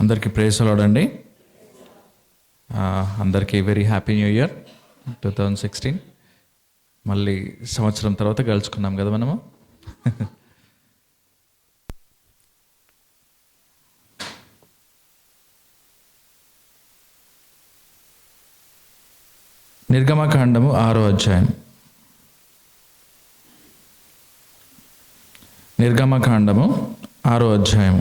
అందరికీ praise the lord అండి. అందరికీ వెరీ హ్యాపీ న్యూ ఇయర్ 2016. మళ్ళీ సంవత్సరం తర్వాత కలుసుకున్నాం కదా మనము. నిర్గమకాండము 6వ అధ్యాయం. నిర్గమకాండము 6వ అధ్యాయం.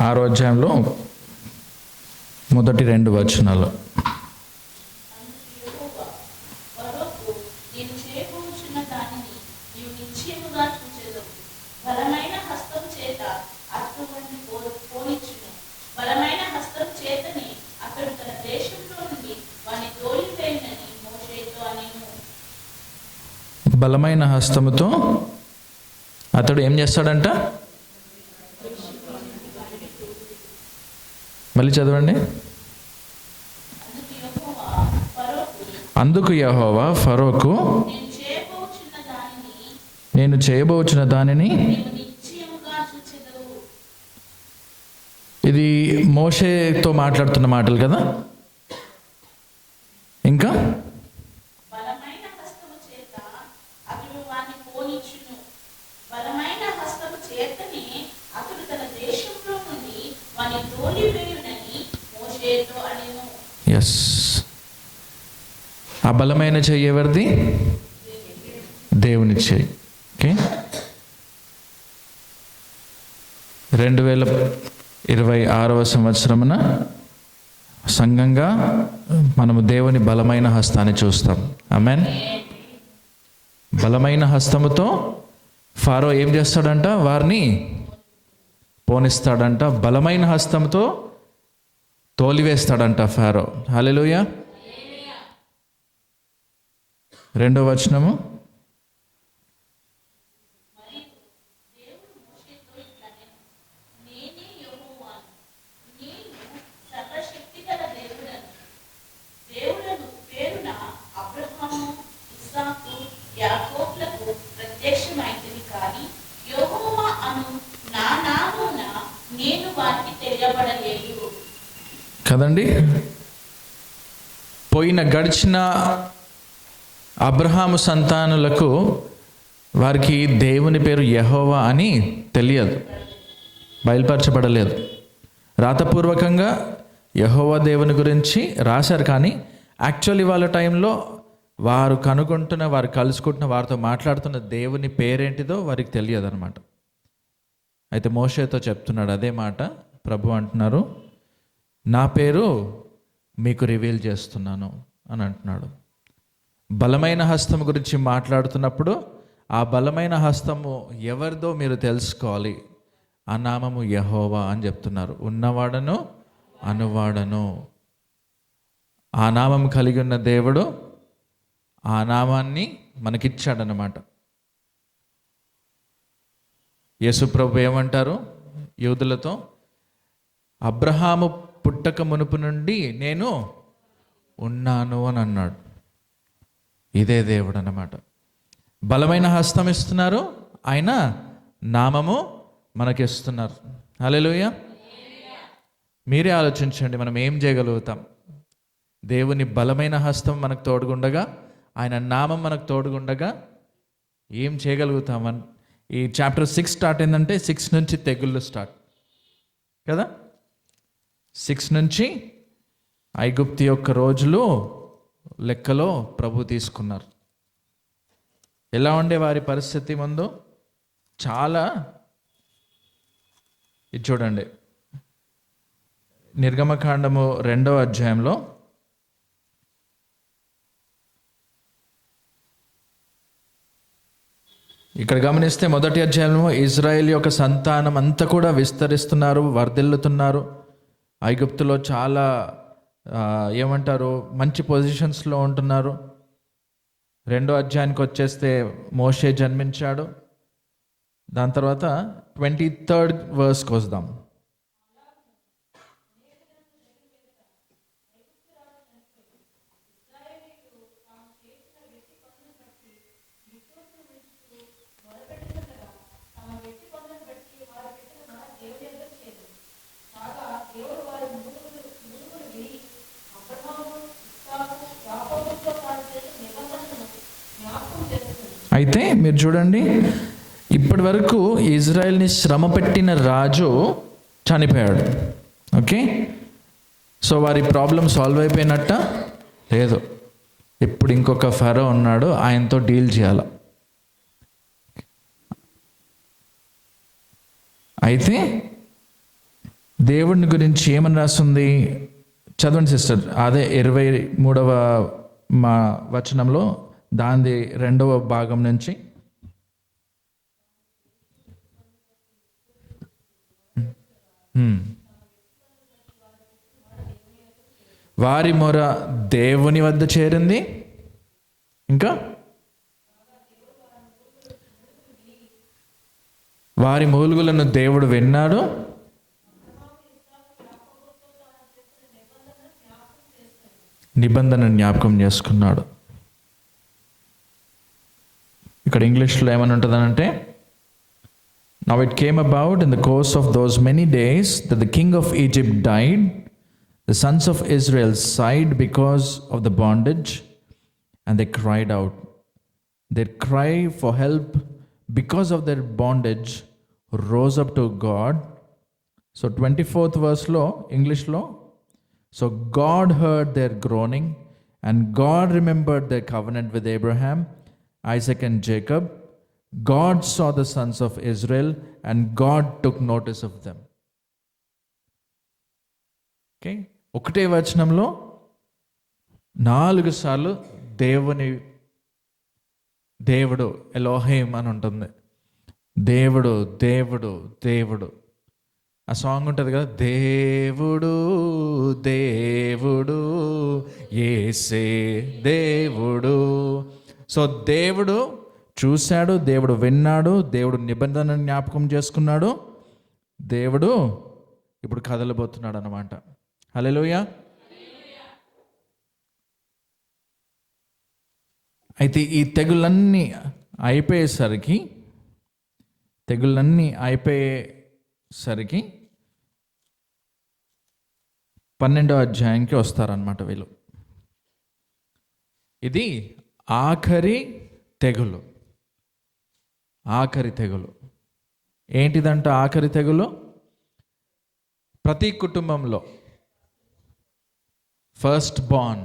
ఆరో అధ్యాయంలో మొదటి 2 వచనాలు. బలమైన హస్తముతో అతడు ఏం చేస్తాడంట? మళ్ళీ చదవండి. అందుకు యెహోవా ఫరోకు, నేను చేయబోచున్న దానిని. ఇది మోషేతో మాట్లాడుతున్న మాటలు కదా. ఇంకా ఎస్, ఆ బలమైన చెయ్యి ఎవరిది? దేవుని చెయ్యి. ఓకే, 2026వ సంవత్సరమున సంఘంగా మనము దేవుని బలమైన హస్తాన్ని చూస్తాం. ఆమేన్. బలమైన హస్తముతో ఫారో ఏం చేస్తాడంట? వారిని పోనిస్తాడంట. బలమైన హస్తంతో తోలివేస్తాడంట ఫారో. హల్లెలూయా. 2వ వచనము. కదండి, గడిచిన అబ్రహాము సంతానులకు వారికి దేవుని పేరు యెహోవా అని తెలియదు, బయలుపరచబడలేదు. రాతపూర్వకంగా యెహోవా దేవుని గురించి రాశారు, కానీ యాక్చువల్లీ వాళ్ళ టైంలో వారు కనుగొంటున్న, వారు కలుసుకుంటున్న, వారితో మాట్లాడుతున్న దేవుని పేరేంటిదో వారికి తెలియదు అనమాట. అయితే మోషేతో చెప్తున్నాడు అదే మాట. ప్రభు అంటున్నారు, నా పేరు మీకు రివీల్ చేస్తున్నాను అని అంటున్నాడు. బలమైన హస్తం గురించి మాట్లాడుతున్నప్పుడు ఆ బలమైన హస్తము ఎవరిదో మీరు తెలుసుకోవాలి. ఆ నామము యెహోవా అని చెప్తున్నారు. ఉన్నవాడను అనువాడను. ఆ నామం కలిగి ఉన్న దేవుడు ఆ నామాన్ని మనకిచ్చాడనమాట. యేసు ప్రభు ఏమంటారు యూదులతో? అబ్రహాము పుట్టక మునుపు నుండి నేను ఉన్నాను అని అన్నాడు. ఇదే దేవుడు అన్నమాట. బలమైన హస్తం ఇస్తున్నారు, ఆయన నామము మనకిస్తున్నారు. హల్లెలూయా. మీరే ఆలోచించండి, మనం ఏం చేయగలుగుతాం? దేవుని బలమైన హస్తం మనకు తోడుగుండగా, ఆయన నామం మనకు తోడుగుండగా ఏం చేయగలుగుతామని. ఈ చాప్టర్ 6 స్టార్ట్ అయిందంటే 6 నుంచి తెగుళ్ళు స్టార్ట్ కదా. 6 నుంచి ఐగుప్తు యొక్క రోజులు లెక్కలో ప్రభు తీసుకున్నారు. ఎలా ఉండే వారి పరిస్థితి ముందు? చాలా. ఇది చూడండి, నిర్గమకాండము 2వ అధ్యాయంలో ఇక్కడ గమనిస్తే, మొదటి అధ్యాయంలో ఇజ్రాయేల్ యొక్క సంతానం అంతా కూడా విస్తరిస్తున్నారు, వర్ధిల్లుతున్నారు. ఐగుప్తులో చాలా ఏమంటారు, మంచి పొజిషన్స్లో ఉంటున్నారు. 2వ అధ్యాయానికి వచ్చేస్తే మోషే జన్మించాడు. దాని తర్వాత 23rd వర్స్కి వద్దాం. అయితే మీరు చూడండి, ఇప్పటి వరకు ఇజ్రాయెల్ని శ్రమ పెట్టిన రాజు చనిపోయాడు. ఓకే, సో వారి ప్రాబ్లం సాల్వ్ అయిపోయినట్ట లేదు. ఇప్పుడు ఇంకొక ఫరో ఉన్నాడు, ఆయనతో డీల్ చేయాలి. అయితే దేవుడిని గురించి ఏమని రాస్తుంది చదవండి సిస్టర్. అదే 23వ వచనంలో దాని 2వ భాగం నుంచి. వారి మొర దేవుని వద్ద చేరింది, ఇంకా వారి మూలుగులను దేవుడు విన్నాడు, నిబంధన జ్ఞాపకం చేసుకున్నాడు. ఇక్కడ ఇంగ్లీష్లో ఏమని ఉంటుందనంటే, Now it came about in the course of those many days that the king of Egypt died. The sons of Israel sighed because of the bondage, and they cried out. Their cry for help because of their bondage rose up to God. So 24th verse lo, English lo. So God heard their groaning, and God remembered their covenant with Abraham, Isaac, and Jacob. God saw the sons of Israel, and God took notice of them. Okay, ఒకటే వచనంలో 4 సార్లు దేవుడు ఎలోహేమ్ అని ఉంటుంది. దేవుడు దేవుడు దేవుడు. ఆ సాంగ్ ఉంటుంది కదా, దేవుడు దేవుడు యేసే దేవుడు. సో దేవుడు చూశాడు, దేవుడు విన్నాడు, దేవుడు నిబంధన జ్ఞాపకం చేసుకున్నాడు, దేవుడు ఇప్పుడు కదలబోతున్నాడు అన్నమాట. హల్లెలూయా. అయితే ఈ తెగుళ్ళన్నీ అయిపోయేసరికి 12వ అధ్యాయంకి వస్తారనమాట వీళ్ళు. ఇది ఆఖరి తెగులు. ఏంటిదంట ఆఖరి తెగులు? ప్రతి కుటుంబంలో ఫస్ట్ బార్న్,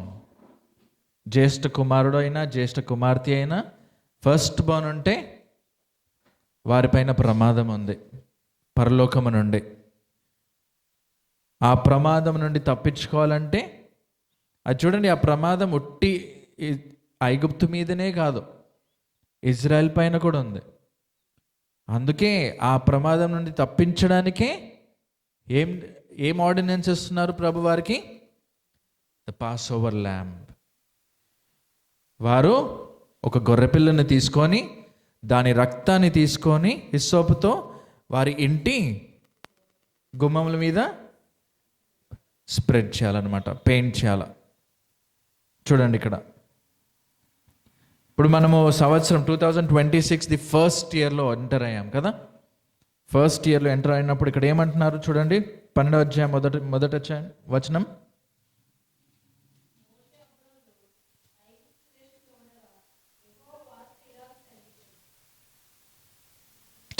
జ్యేష్ఠ కుమారుడు అయినా జ్యేష్ఠ కుమార్తె అయినా ఫస్ట్ బార్న్ ఉంటే వారిపైన ప్రమాదం ఉంది పరలోకము నుండి. ఆ ప్రమాదం నుండి తప్పించుకోవాలంటే అది చూడండి, ఆ ప్రమాదం ఉట్టి ఐగుప్తు మీదనే కాదు, ఇజ్రాయెల్ పైన కూడా ఉంది. అందుకే ఆ ప్రమాదం నుండి తప్పించడానికే ఏం ఆర్డినెన్స్ ఇస్తున్నారు ప్రభు వారికి? The pass over lamb. వారు ఒక గొర్రెపిల్లని తీసుకొని దాని రక్తాన్ని తీసుకొని హిస్సోపుతో వారి ఇంటి గుమ్మముల మీద స్ప్రెడ్ చేయాలన్నమాట, పెయింట్ చేయాలి. చూడండి ఇక్కడ ఇప్పుడు మనము సంవత్సరం 2026 ది ఫస్ట్ ఇయర్లో ఎంటర్ అయ్యాం కదా. ఫస్ట్ ఇయర్లో ఎంటర్ అయినప్పుడు ఇక్కడ ఏమంటున్నారు చూడండి, 12వ అధ్యాయం మొదటి వచనం.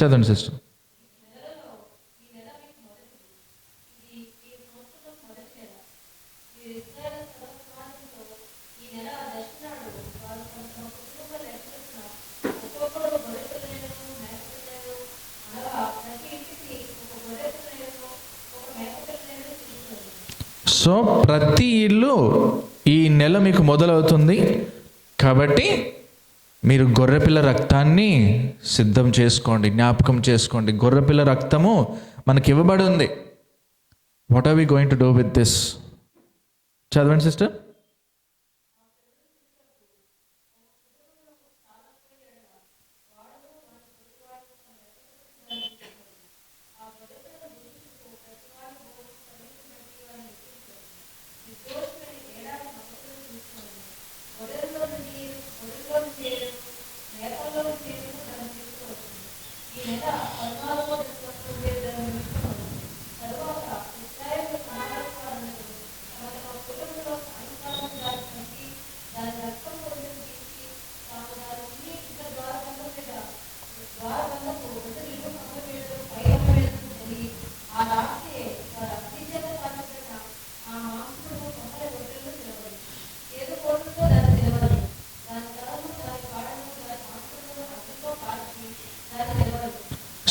చదవండి సిస్టర్. సో ప్రతి ఇల్లు ఈ నెల మీకు మొదలవుతుంది కాబట్టి మీరు గొర్రెపిల్ల రక్తాన్ని సిద్ధం చేసుకోండి, జ్ఞాపకం చేసుకోండి. గొర్రెపిల్ల రక్తము మనకి ఇవ్వబడి ఉంది. What are we going to do with this? చదవండి సిస్టర్.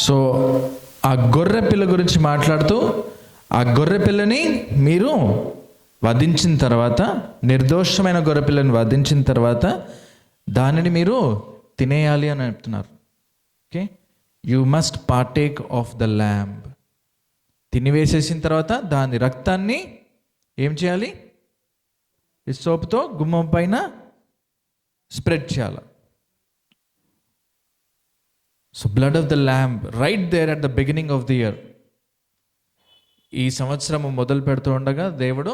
సో ఆ గొర్రె పిల్ల గురించి మాట్లాడుతూ, ఆ గొర్రె పిల్లని మీరు వధించిన తర్వాత, నిర్దోషమైన గొర్రె పిల్లని వధించిన తర్వాత దానిని మీరు తినేయాలి అని చెప్తున్నారు. Okay, you must partake of the lamb. తినివేసేసిన తర్వాత దాని రక్తాన్ని ఏం చేయాలి? ఈ సోపుతో గుమ్మం పైన స్ప్రెడ్ చేయాలి. So blood of the lamb right there at the beginning of the year. ఈ సంవత్సరము మొదలు పెడుతూ ఉండగా దేవుడు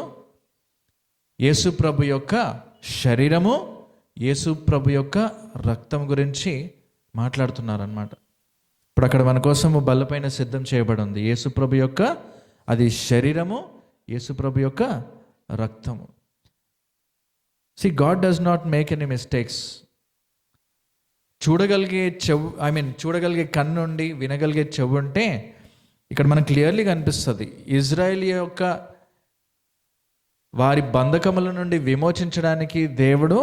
యేసు ప్రభు యొక్క శరీరము, యేసు ప్రభు యొక్క రక్తం గురించి మాట్లాడుతున్నారన్నమాట. ఇప్పుడు అక్కడ మన కోసము బల్లపైన సిద్ధం చేయబడి ఉంది యేసు ప్రభు యొక్క అది శరీరము, యేసు ప్రభు యొక్క రక్తము. See, God does not make any mistakes. చూడగలిగే చూడగలిగే కన్ను ఉండి వినగలిగే చెవు ఉంటే ఇక్కడ మనకు క్లియర్లీ కనిపిస్తుంది. ఇజ్రాయేల్ యొక్క వారి బంధకముల నుండి విమోచించడానికి దేవుడు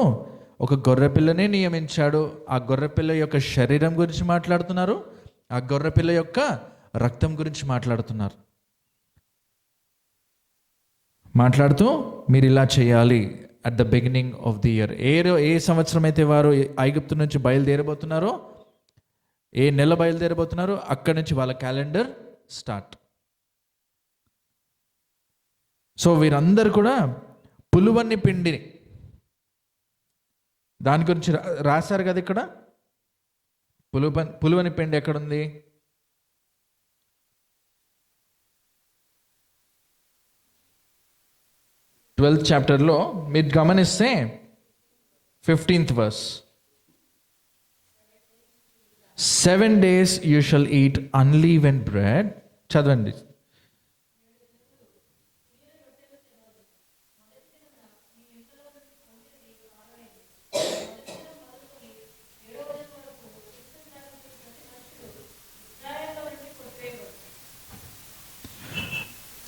ఒక గొర్రెపిల్లని నియమించాడు. ఆ గొర్రెపిల్ల యొక్క శరీరం గురించి మాట్లాడుతున్నారు, ఆ గొర్రెపిల్ల యొక్క రక్తం గురించి మాట్లాడుతూ మీరు ఇలా చేయాలి at the beginning of the year. ఏ సంవత్సరం అయితే వారు ఐగుప్తు నుంచి బయలుదేరబోతున్నారో, ఏ నెల బయలుదేరబోతున్నారో అక్కడి నుంచి వాళ్ళ క్యాలెండర్ స్టార్ట్. సో వీరందరూ కూడా పులువన్ని పిండిని దాని గురించి రాశారు కదా. ఇక్కడ పులువని పిండి ఎక్కడుంది? చాప్టర్లో మీరు గమనిస్తే 15th verse, 7 days you shall eat unleavened bread. చదవండి.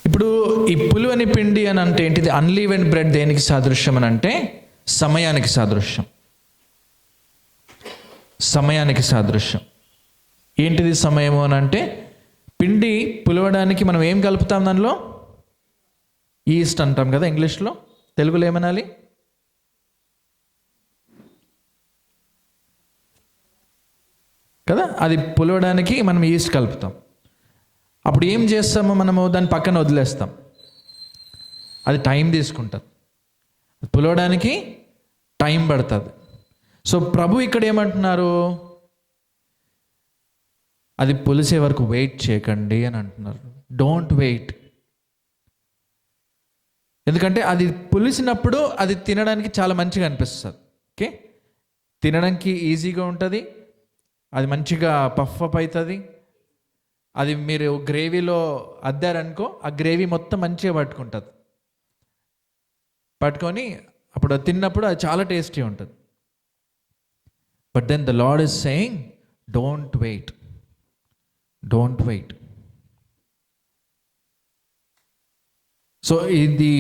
ఇప్పుడు ఈ పులువని పిండి అని అంటే ఏంటిది? అన్లీవెన్ బ్రెడ్ దేనికి సాదృశ్యం అని అంటే సమయానికి సాదృశ్యం. సమయానికి సాదృశ్యం. ఏంటిది సమయము అని అంటే, పిండి పులవడానికి మనం ఏం కలుపుతాం దానిలో? ఈస్ట్ అంటాం కదా ఇంగ్లీష్లో. తెలుగులో ఏమనాలి? కదా, అది పులవడానికి మనం ఈస్ట్ కలుపుతాం. అప్పుడు ఏం చేస్తాము? మనము దాన్ని పక్కన వదిలేస్తాం. అది టైం తీసుకుంటుంది, పులవడానికి టైం పడుతుంది. సో ప్రభు ఇక్కడ ఏమంటున్నారు? అది పులిసే వరకు వెయిట్ చేయకండి అని అంటున్నారు. Don't wait. ఎందుకంటే అది పులిసినప్పుడు అది తినడానికి చాలా మంచిగా అనిపిస్తుంది. ఓకే, తినడానికి ఈజీగా ఉంటుంది, అది మంచిగా పఫ్ అప్ అవుతుంది. అది మీరు గ్రేవీలో అద్దారనుకో, ఆ గ్రేవీ మొత్తం మంచిగా పట్టుకొని అప్పుడు తిన్నప్పుడు అది చాలా టేస్టీ ఉంటుంది. But then the Lord is saying don't wait. So ఇది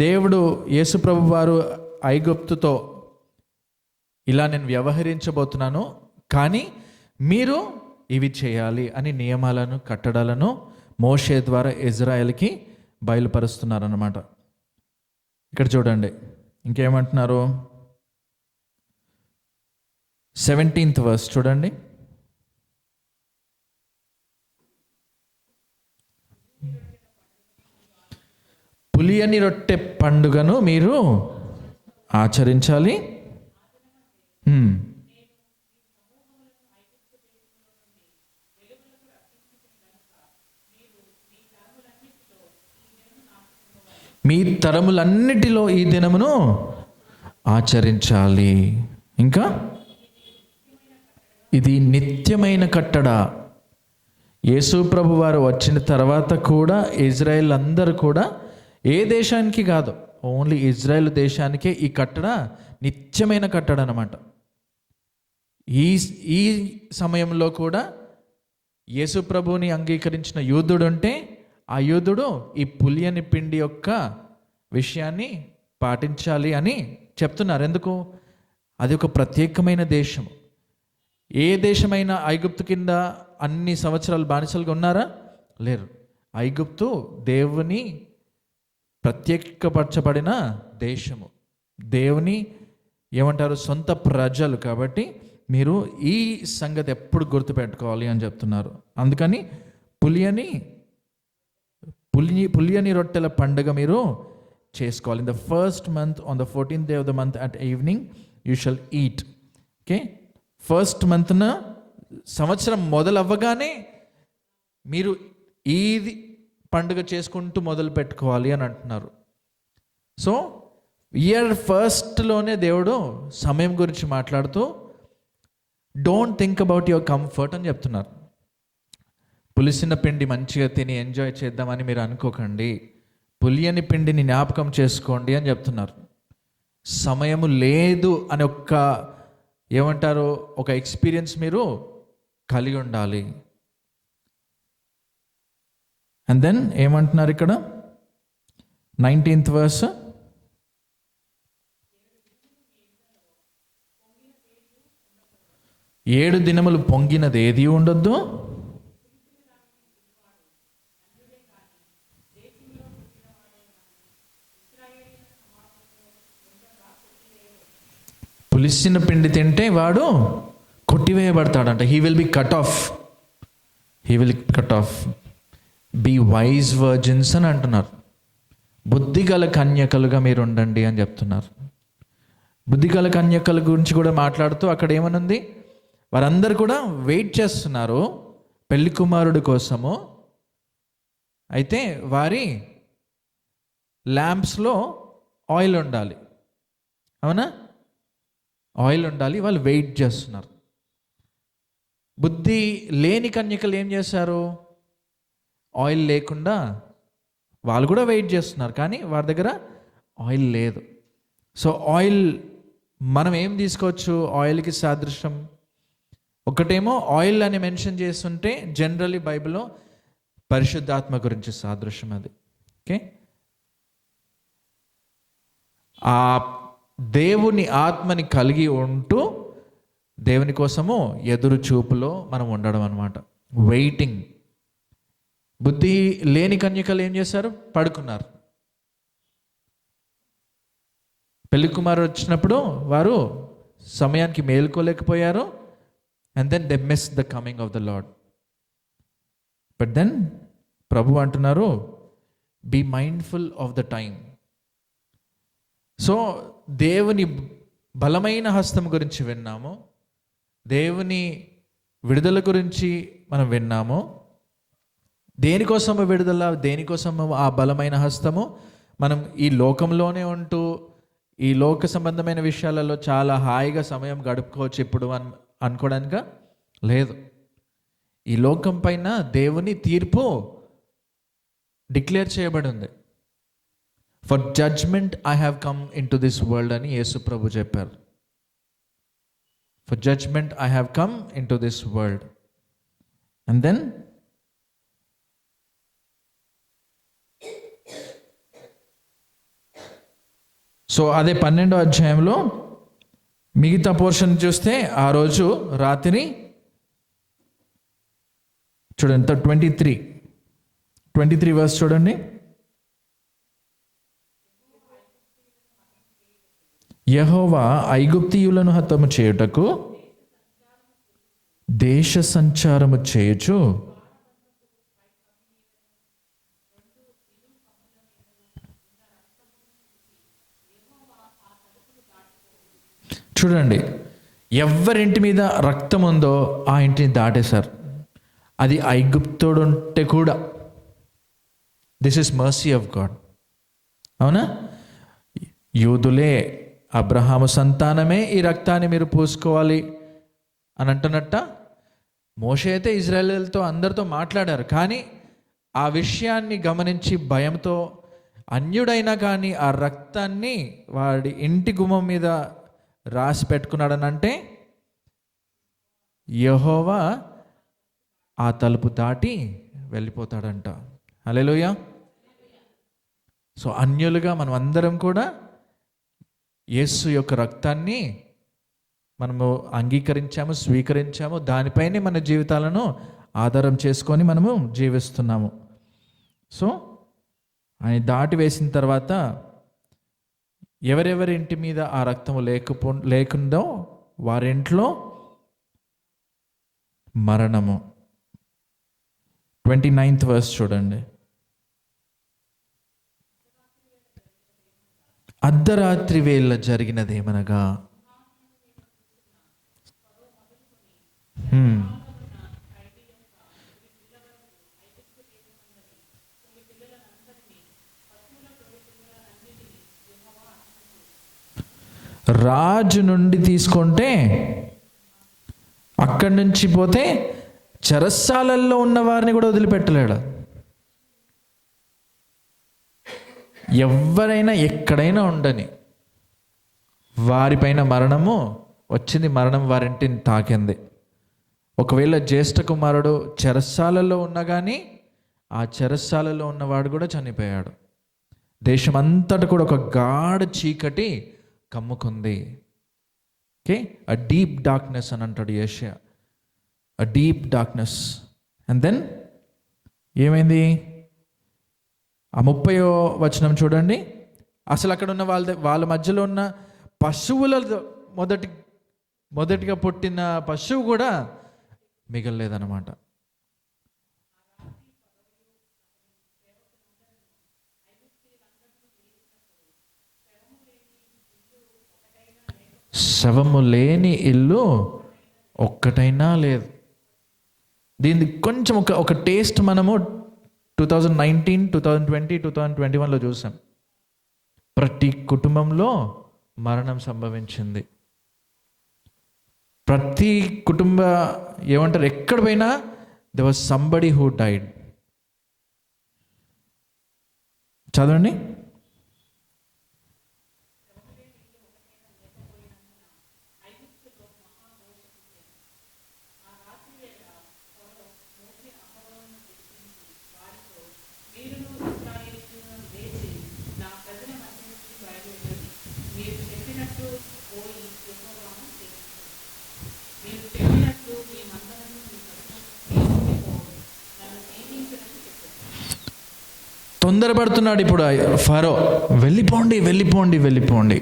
దేవుడు యేసుప్రభు వారు ఐగుప్తుతో ఇలా నేను వ్యవహరించబోతున్నాను, కానీ మీరు ఇవి చేయాలి అని నియమాలను, కట్టడాలను మోషే ద్వారా ఇజ్రాయెల్కి బయలుపరుస్తున్నారన్నమాట. ఇక్కడ చూడండి ఇంకేమంటున్నారు? 17th verse చూడండి. పులియని రొట్టె పండుగను మీరు ఆచరించాలి. మీ తరములన్నిటిలో ఈ దినమును ఆచరించాలి. ఇంకా ఇది నిత్యమైన కట్టడ. యేసు ప్రభు వారు వచ్చిన తర్వాత కూడా ఇజ్రాయెల్ అందరూ కూడా, ఏ దేశానికి కాదు, ఓన్లీ ఇజ్రాయెల్ దేశానికే ఈ కట్టడ నిత్యమైన కట్టడ అన్నమాట. ఈ సమయంలో కూడా యేసు ప్రభువుని అంగీకరించిన యూదుడు ఉంటే, ఆ యూదుడు ఈ పులియని పిండి యొక్క విషయాన్ని పాటించాలి అని చెప్తున్నారు. ఎందుకు? అది ఒక ప్రత్యేకమైన దేశం. ఏ దేశమైనా ఐగుప్తు కింద అన్ని సంవత్సరాలు బానిసలుగా ఉన్నారా? లేరు. ఐగుప్తు దేవుని ప్రత్యేకపరచబడిన దేశము, దేవుని ఏమంటారు, సొంత ప్రజలు. కాబట్టి మీరు ఈ సంగతి ఎప్పుడు గుర్తుపెట్టుకోవాలి అని చెప్తున్నారు. అందుకని పులియని రొట్టెల పండుగ మీరు చేసుకోవాలి. In the first month on the 14th day of the month at evening you shall eat. Okay, first మంత్న సంవత్సరం మొదలవ్వగానే మీరు ఈది పండుగ చేసుకుంటూ మొదలు పెట్టుకోవాలి అని అంటున్నారు. సో ఇయర్ ఫస్ట్లోనే దేవుడు సమయం గురించి మాట్లాడుతూ don't think about your comfort అని చెప్తున్నారు. పులిసిన పిండి మంచిగా తిని ఎంజాయ్ చేద్దామని మీరు అనుకోకండి, పులియని పిండిని జ్ఞాపకం చేసుకోండి అని చెప్తున్నారు. సమయము లేదు అని ఏమంటారు, ఒక ఎక్స్పీరియన్స్ మీరు కలిగి ఉండాలి. అండ్ దెన్ ఏమంటున్నారు ఇక్కడ 19th verse, ఏడు దినములు పొంగినది ఏది ఉండొద్దు, పులిసిన పిండి తింటే వాడు కొట్టివేయబడతాడంట. He will be cut off. Be wise virgins అని అంటున్నారు. బుద్ధిగల కన్యకలుగా మీరు ఉండండి అని చెప్తున్నారు. బుద్ధిగల కన్యకల గురించి కూడా మాట్లాడుతూ అక్కడ ఏమనుంది, వారందరూ కూడా వెయిట్ చేస్తున్నారు పెళ్లి కుమారుడి కోసము. అయితే వారి ల్యాంప్స్లో ఆయిల్ ఉండాలి, అవునా? ఆయిల్ ఉండాలి, వాళ్ళు వెయిట్ చేస్తున్నారు. బుద్ధి లేని కన్యకలు ఏం చేశారు? ఆయిల్ లేకుండా వాళ్ళు కూడా వెయిట్ చేస్తున్నారు, కానీ వారి దగ్గర ఆయిల్ లేదు. సో ఆయిల్ మనం ఏం తీసుకోవచ్చు? ఆయిల్కి సాదృశ్యం ఒకటేమో ఆయిల్ అని మెన్షన్ చేస్తుంటే జనరల్లీ బైబిల్లో పరిశుద్ధాత్మ గురించి సాదృశ్యం అది. ఓకే, ఆ దేవుని ఆత్మని కలిగి ఉంటూ దేవుని కోసము ఎదురు చూపులో మనం ఉండడం అన్నమాట, వెయిటింగ్. బుద్ధి లేని కన్యకలు ఏం చేశారు? పడుకున్నారు. పెళ్లి కుమారుడు వచ్చినప్పుడు వారు సమయానికి మేల్కోలేకపోయారు. And then they miss the coming of the lord. But then ప్రభు అంటున్నారు, be mindful of the time. So దేవుని బలమైన హస్తం గురించి విన్నాము, దేవుని విడుదల గురించి మనం విన్నాము. దేనికోసము విడుదల, దేనికోసము ఆ బలమైన హస్తము? మనం ఈ లోకంలోనే ఉంటూ ఈ లోక సంబంధమైన విషయాలలో చాలా హాయిగా సమయం గడుపుకోవచ్చు ఇప్పుడు అనుకోవడానిక లేదు. ఈ లోకం పైన దేవుని తీర్పు డిక్లేర్ చేయబడి ఉంది. For judgement I have come into this world అని యేసు ప్రభు చెప్పారు. For judgement I have come into this world. And then so అదే 12వ అధ్యాయంలో మిగతా పోర్షన్ చూస్తే ఆ రోజు రాత్రి చూడండి, 23 వర్స్ చూడండి. యెహోవా ఐగుప్తీయులను హతము చేయుటకు దేశ సంచారము చేయుచు చూడండి, ఎవరింటి మీద రక్తం ఉందో ఆ ఇంటిని దాటేశారు. అది ఐగుప్తుడు ఉంటే కూడా. This is mercy of God. అవునా? యూదులే, అబ్రహాము సంతానమే ఈ రక్తాన్ని మీరు పూసుకోవాలి అని అంటున్నట్ట. మోషే అయితే ఇజ్రాయేలుతో అందరితో మాట్లాడారు, కానీ ఆ విషయాన్ని గమనించి భయంతో అన్యుడైనా కానీ ఆ రక్తాన్ని వాడి ఇంటి గుమ్మం మీద రాసి పెట్టుకున్నాడనంటే యెహోవా ఆ తలుపు దాటి వెళ్ళిపోతాడంట. హల్లెలూయా. సో అన్యులుగా మనం అందరం కూడా యేసు యొక్క రక్తాన్ని మనము అంగీకరించాము, స్వీకరించాము. దానిపైనే మన జీవితాలను ఆధారం చేసుకొని మనము జీవిస్తున్నాము. సో ఆయన దాటి వేసిన తర్వాత ఎవరెవరి ఇంటి మీద ఆ రక్తము లేకుందో వారింట్లో మరణము. 29th verse చూడండి. అర్ధరాత్రి వేళ జరిగినదేమనగా రాజు నుండి తీసుకుంటే అక్కడి నుంచి పోతే చెరసాలల్లో ఉన్న వారిని కూడా వదిలిపెట్టలేడు. ఎవరైనా ఎక్కడైనా ఉండని వారిపైన మరణము వచ్చింది. మరణం వారింటిని తాకింది. ఒకవేళ జ్యేష్ఠ కుమారుడు చెరసాలలో ఉన్నా కానీ ఆ చెరసాలలో ఉన్నవాడు కూడా చనిపోయాడు. దేశమంతటా కూడా ఒక గాఢ చీకటి కమ్ముకుంది. ఓకే, అ డీప్ డార్క్నెస్ అని అంటాడు Yeshaya. A deep darkness. And then ఏమైంది? ఆ 30వ వచనం చూడండి. అసలు అక్కడ ఉన్న వాళ్ళ మధ్యలో ఉన్న పశువుల మొదటిగా పుట్టిన పశువు కూడా మిగలలేదన్నమాట. శవము లేని ఇల్లు ఒక్కటైనా లేదు. దీన్ని కొంచెం ఒక టేస్ట్ మనము 2019, 2020, 2021లో చూసాం. ప్రతి కుటుంబంలో మరణం సంభవించింది. ప్రతి కుటుంబ ఏమంటారు, ఎక్కడ పోయినా there was somebody who died. చదవండి. తొందరపడుతున్నాడు ఇప్పుడు ఫరో. వెళ్ళిపోండి వెళ్ళిపోండి వెళ్ళిపోండి.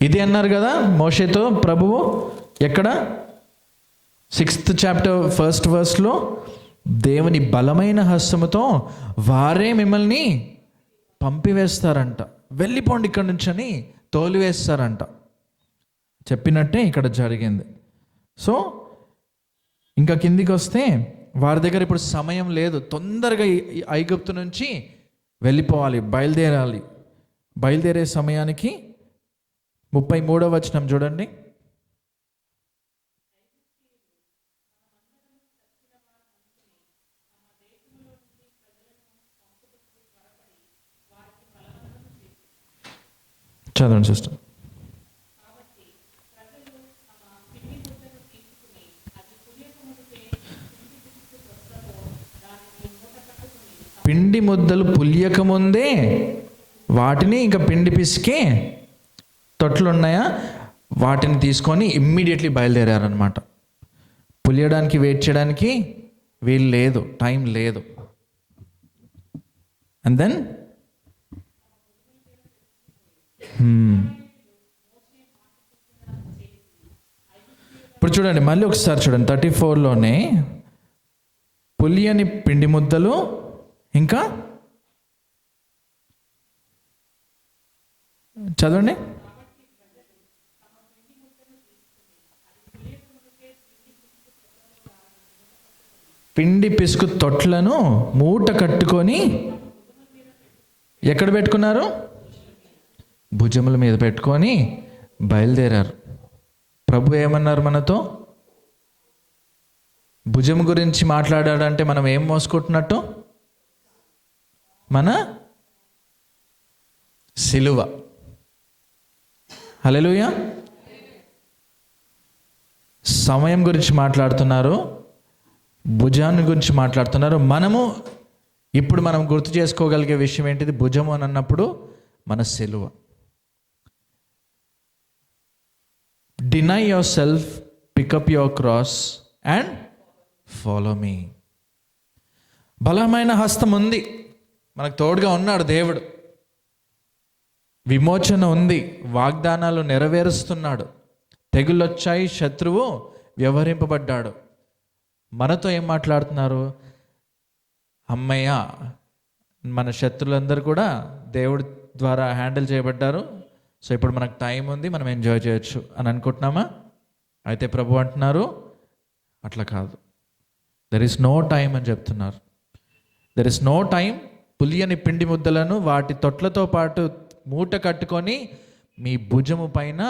ఇది అన్నారు కదా మోషేతో ప్రభువు. ఎక్కడ? 6th chapter 1st verse దేవుని బలమైన హస్తముతో వారే మిమ్మల్ని పంపివేస్తారంట. వెళ్ళిపోండి ఇక్కడి నుంచి అని తోలివేస్తారంట. చెప్పినట్టే ఇక్కడ జరిగింది. సో ఇంకా కిందికి వస్తే వారి దగ్గర ఇప్పుడు సమయం లేదు. తొందరగా ఐగుప్తు నుంచి వెళ్ళిపోవాలి, బయలుదేరాలి. బయలుదేరే సమయానికి 33వ వచనం చూడండి. చదవండి సిస్టర్. పిండి ముద్దలు పులియకముందే వాటిని ఇంకా పిండి పిసికి తొట్లు ఉన్నాయా వాటిని తీసుకొని ఇమ్మీడియట్లీ బయలుదేరారనమాట. పులియడానికి వెయిట్ చేయడానికి వీలు లేదు, టైం లేదు. అండ్ దెన్ ఇప్పుడు చూడండి, మళ్ళీ ఒకసారి చూడండి 34లోనే పులియని పిండి ముద్దలు ఇంకా చదవండి. పిండి పిసుకు తొట్లను మూట కట్టుకొని ఎక్కడ పెట్టుకున్నారు? భుజముల మీద పెట్టుకొని బయలుదేరారు. ప్రభు ఏమన్నారు మనతో? భుజం గురించి మాట్లాడాడంటే మనం ఏం మోసుకుంటున్నట్టు? మన సిలువ. హల్లెలూయా. సమయం గురించి మాట్లాడుతున్నారు, భుజాన్ని గురించి మాట్లాడుతున్నారు. మనము ఇప్పుడు మనం గుర్తు చేసుకోగలిగే విషయం ఏంటిది? భుజము అని అన్నప్పుడు మన సిలువ. Deny your self, pickup your cross and follow me. బలమైన హస్తం ఉంది, మనకు తోడుగా ఉన్నాడు దేవుడు. విమోచన ఉంది, వాగ్దానాలు నెరవేరుస్తున్నాడు. తెగుళ్ళొచ్చాయి, శత్రువు వ్యవహరింపబడ్డాడు. మనతో ఏం మాట్లాడుతున్నారు? అమ్మయ్య, మన శత్రులందరూ కూడా దేవుడి ద్వారా హ్యాండిల్ చేయబడ్డారు, సో ఇప్పుడు మనకు టైం ఉంది, మనం ఎంజాయ్ చేయొచ్చు అని అనుకుంటున్నామా? అయితే ప్రభు అంటున్నారు అట్లా కాదు. దెర్ ఇస్ నో టైం అని చెప్తున్నారు. There is no time. పులియని పిండి ముద్దలను వాటి తొట్లతో పాటు మూట కట్టుకొని మీ భుజము పైన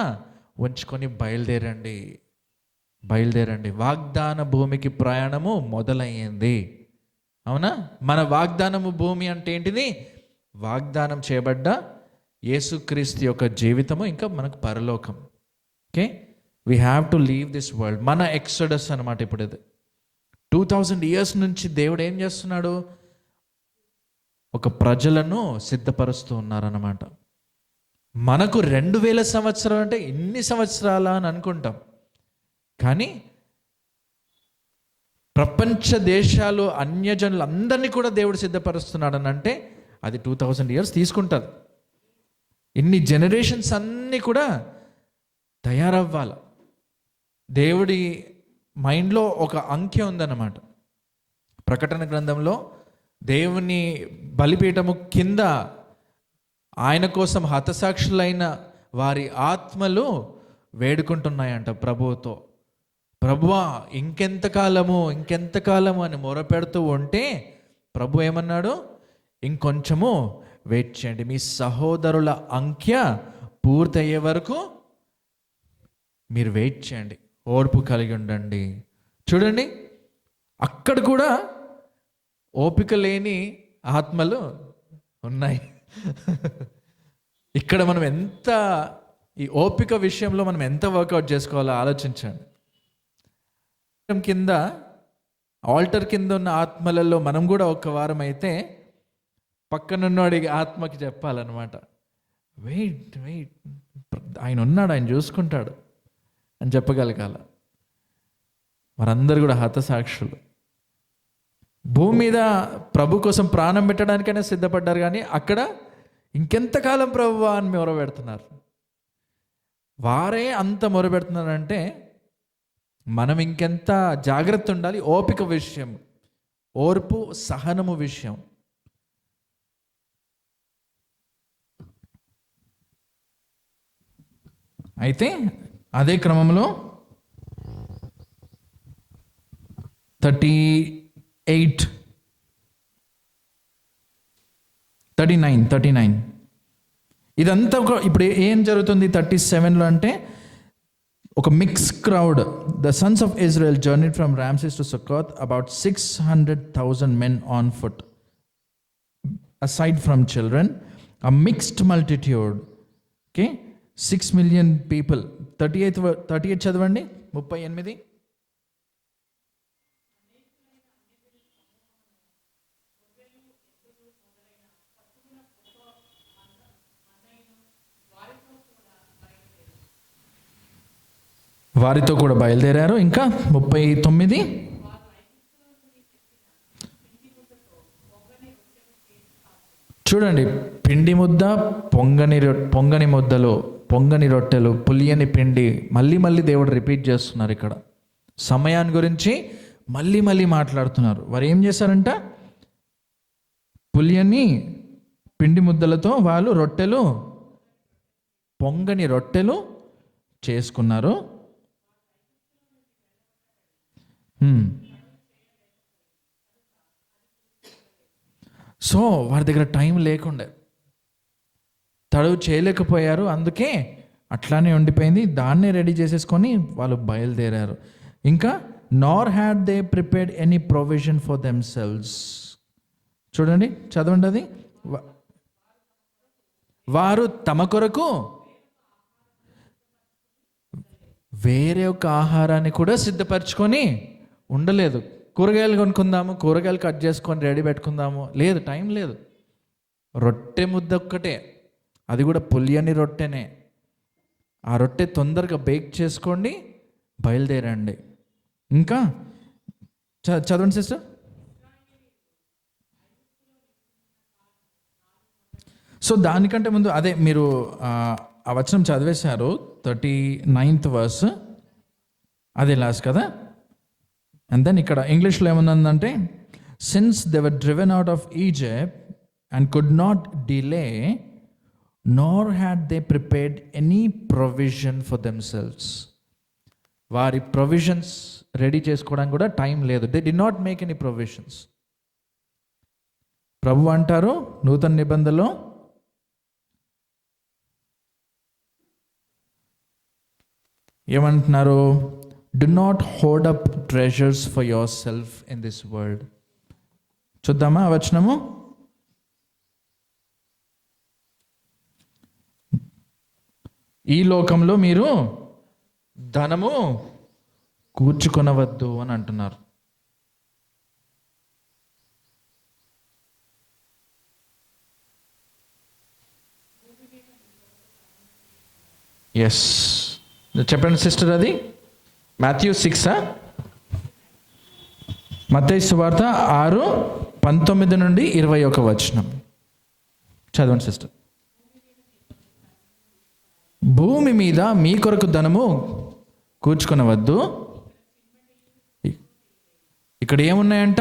ఉంచుకొని బయలుదేరండి. వాగ్దాన భూమికి ప్రయాణము మొదలయ్యింది. అవునా? మన వాగ్దానము భూమి అంటే ఏంటిది? వాగ్దానం చేయబడ్డ యేసుక్రీస్తు యొక్క జీవితము, ఇంకా మనకు పరలోకం. Okay, we have to leave this world. మన ఎక్సోడస్ అనమాట. ఇప్పుడు ఇది 2000 years నుంచి దేవుడు ఏం చేస్తున్నాడు? ఒక ప్రజలను సిద్ధపరుస్తూ ఉన్నారన్నమాట. మనకు 2000 సంవత్సరాలు అంటే ఎన్ని సంవత్సరాలా అని అనుకుంటాం, కానీ ప్రపంచ దేశాలు, అన్యజనులు అందరినీ కూడా దేవుడు సిద్ధపరుస్తున్నాడు అని అంటే అది 2000 years తీసుకుంటుంది. ఇన్ని జనరేషన్స్ అన్నీ కూడా తయారవ్వాలి. దేవుడి మైండ్లో ఒక అంకె ఉందన్నమాట. ప్రకటన గ్రంథంలో దేవుని బలిపీఠము కింద ఆయన కోసం హతసాక్షులైన వారి ఆత్మలు వేడుకుంటున్నాయంట ప్రభువుతో. ప్రభువా ఇంకెంతకాలము అని మొరపెడుతూ ఉంటే ప్రభు ఏమన్నాడు? ఇంకొంచెము వెయిట్ చేయండి, మీ సహోదరుల అంకె పూర్తయ్యే వరకు మీరు వెయిట్ చేయండి, ఓర్పు కలిగి ఉండండి. చూడండి, అక్కడ కూడా ఓపిక లేని ఆత్మలు ఉన్నాయి. ఇక్కడ మనం ఎంత, ఈ ఓపిక విషయంలో మనం ఎంత వర్కౌట్ చేసుకోవాలో ఆలోచించండి. కింద, ఆల్టర్ కింద ఉన్న ఆత్మలలో మనం కూడా ఒక వారం అయితే పక్కనున్నవాడి ఆత్మకి చెప్పాలన్నమాట, వెయిట్, ఆయన ఉన్నాడు, ఆయన చూసుకుంటాడు అని చెప్పగలగాల. మనందరూ కూడా హతసాక్షులు. భూమి మీద ప్రభు కోసం ప్రాణం పెట్టడానికైనా సిద్ధపడ్డారు, కానీ అక్కడ ఇంకెంతకాలం ప్రభువా అని మొరపెడుతున్నారు. వారే అంత మొరపెడుతున్నారంటే మనం ఇంకెంత జాగ్రత్త ఉండాలి. ఓపిక విషయం, ఓర్పు, సహనము విషయం. అయితే అదే క్రమంలో 39 ఇదంతా ఇప్పుడు ఏం జరుగుతుంది 37లో అంటే ఒక mix crowd. The Sons of Israel journeyed from Ramses to Sukkot, about 600,000 men on foot, aside from children, a mixed multitude. Okay, 6 million people. 38 చదవండి, 38. వారితో కూడా బయలుదేరారు. ఇంకా 39, చూడండి, పిండి ముద్ద, పొంగని రొట్టెలు, పులియని పిండి, మళ్ళీ దేవుడు రిపీట్ చేస్తున్నారు. ఇక్కడ సమయాన్ని గురించి మళ్ళీ మాట్లాడుతున్నారు. వారు ఏం చేశారంట? పులియని పిండి ముద్దలతో వాళ్ళు పొంగని రొట్టెలు చేసుకున్నారు. సో వారి దగ్గర టైం లేకుండే, తడువు చేయలేకపోయారు, అందుకే అట్లానే ఉండిపోయింది. దాన్నే రెడీ చేసేసుకొని వాళ్ళు బయలుదేరారు. ఇంకా నార్ had they prepared any provision for themselves. చూడండి, చదవండి అది. వారు తమ కొరకు వేరే ఒక ఆహారాన్ని కూడా సిద్ధపరచుకొని ఉండలేదు. కూరగాయలు కొనుక్కుందాము, కూరగాయలు కట్ చేసుకొని రెడీ పెట్టుకుందాము, లేదు, టైం లేదు. రొట్టె ముద్ద ఒక్కటే, అది కూడా పులియని రొట్టెనే. ఆ రొట్టె తొందరగా బేక్ చేసుకోండి, బయలుదేరండి. ఇంకా చదవండి సిస్టర్. సో దానికంటే ముందు అదే మీరు ఆ వచనం చదివేశారు 39th వర్స్, అదే లాస్ట్ కదా. అండ్ దెన్ ఇక్కడ ఇంగ్లీష్లో ఏముందంటే, since they were driven out of Egypt and could not delay nor had they prepared any provision for themselves. వారి ప్రొవిజన్స్ రెడీ చేసుకోవడానికి కూడా టైం లేదు. They did not make any provisions. ప్రభు అంటారు నూతన నిబంధనలో, ఏమంటున్నారు? Do not hold up treasures for yourself in this world. చూద్దామా ఆ వచనము? ఈ లోకంలో మీరు ధనము కూర్చుకొనవద్దు అని అంటున్నారు. ఎస్, చెప్పండి సిస్టర్. అది మాథ్యూ 6, మత్తయి సువార్త 6:19 నుండి 21 వచనం చదవండి సిస్టర్. భూమి మీద మీ కొరకు ధనము కూర్చుకొనవద్దు. ఇక్కడ ఏమున్నాయంట?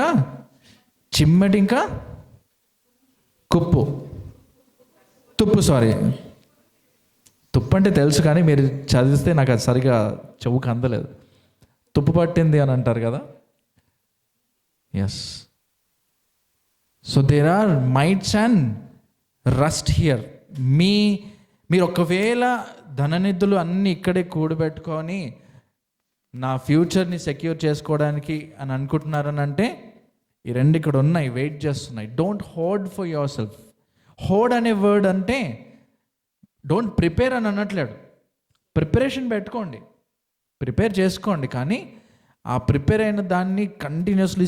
చిమ్మటి ఇంకా తుప్పు అంటే తెలుసు, కానీ మీరు చదివిస్తే నాకు అది సరిగా చెవుకు అందలేదు. తుప్పు పట్టింది అని అంటారు కదా. Yes, so there are mites and rust here. మీరు ఒకవేళ ధననిధులు అన్నీ ఇక్కడే కూడబెట్టుకొని నా ఫ్యూచర్ని సెక్యూర్ చేసుకోవడానికి అని అనుకుంటున్నారని అంటే, ఈ రెండు ఇక్కడ ఉన్నాయి, వెయిట్ చేస్తున్నాయి. Don't hold for your self. Hold అనే వర్డ్ అంటే డోంట్ ప్రిపేర్ అని అనట్లేడు. ప్రిపరేషన్ పెట్టుకోండి, ప్రిపేర్ చేసుకోండి, కానీ ఆ ప్రిపేర్ అయిన దాన్ని కంటిన్యూస్లీ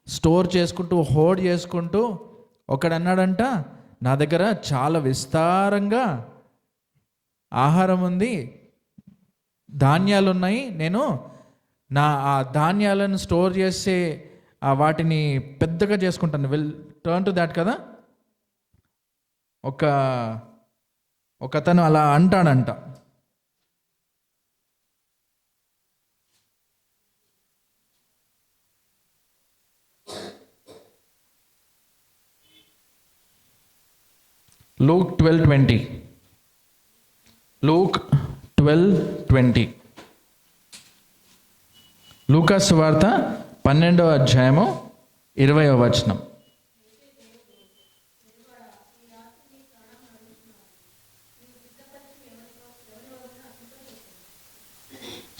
స్టోర్ చేసుకుంటూ హోల్డ్ చేసుకుంటూ, ఒకడు అన్నాడంట, నా దగ్గర చాలా విస్తారంగా ఆహారం ఉంది, ధాన్యాలు ఉన్నాయి, నేను ఆ ధాన్యాలను స్టోర్ చేసే వాటిని పెద్దగా చేసుకుంటాను. విల్ టర్న్ టు దాట్ కదా. ఒకతను అలా అంటాడంట. Luke 12:20. Luke 12:20. లూకా సువార్త 12వ అధ్యాయము 20వ వచనం.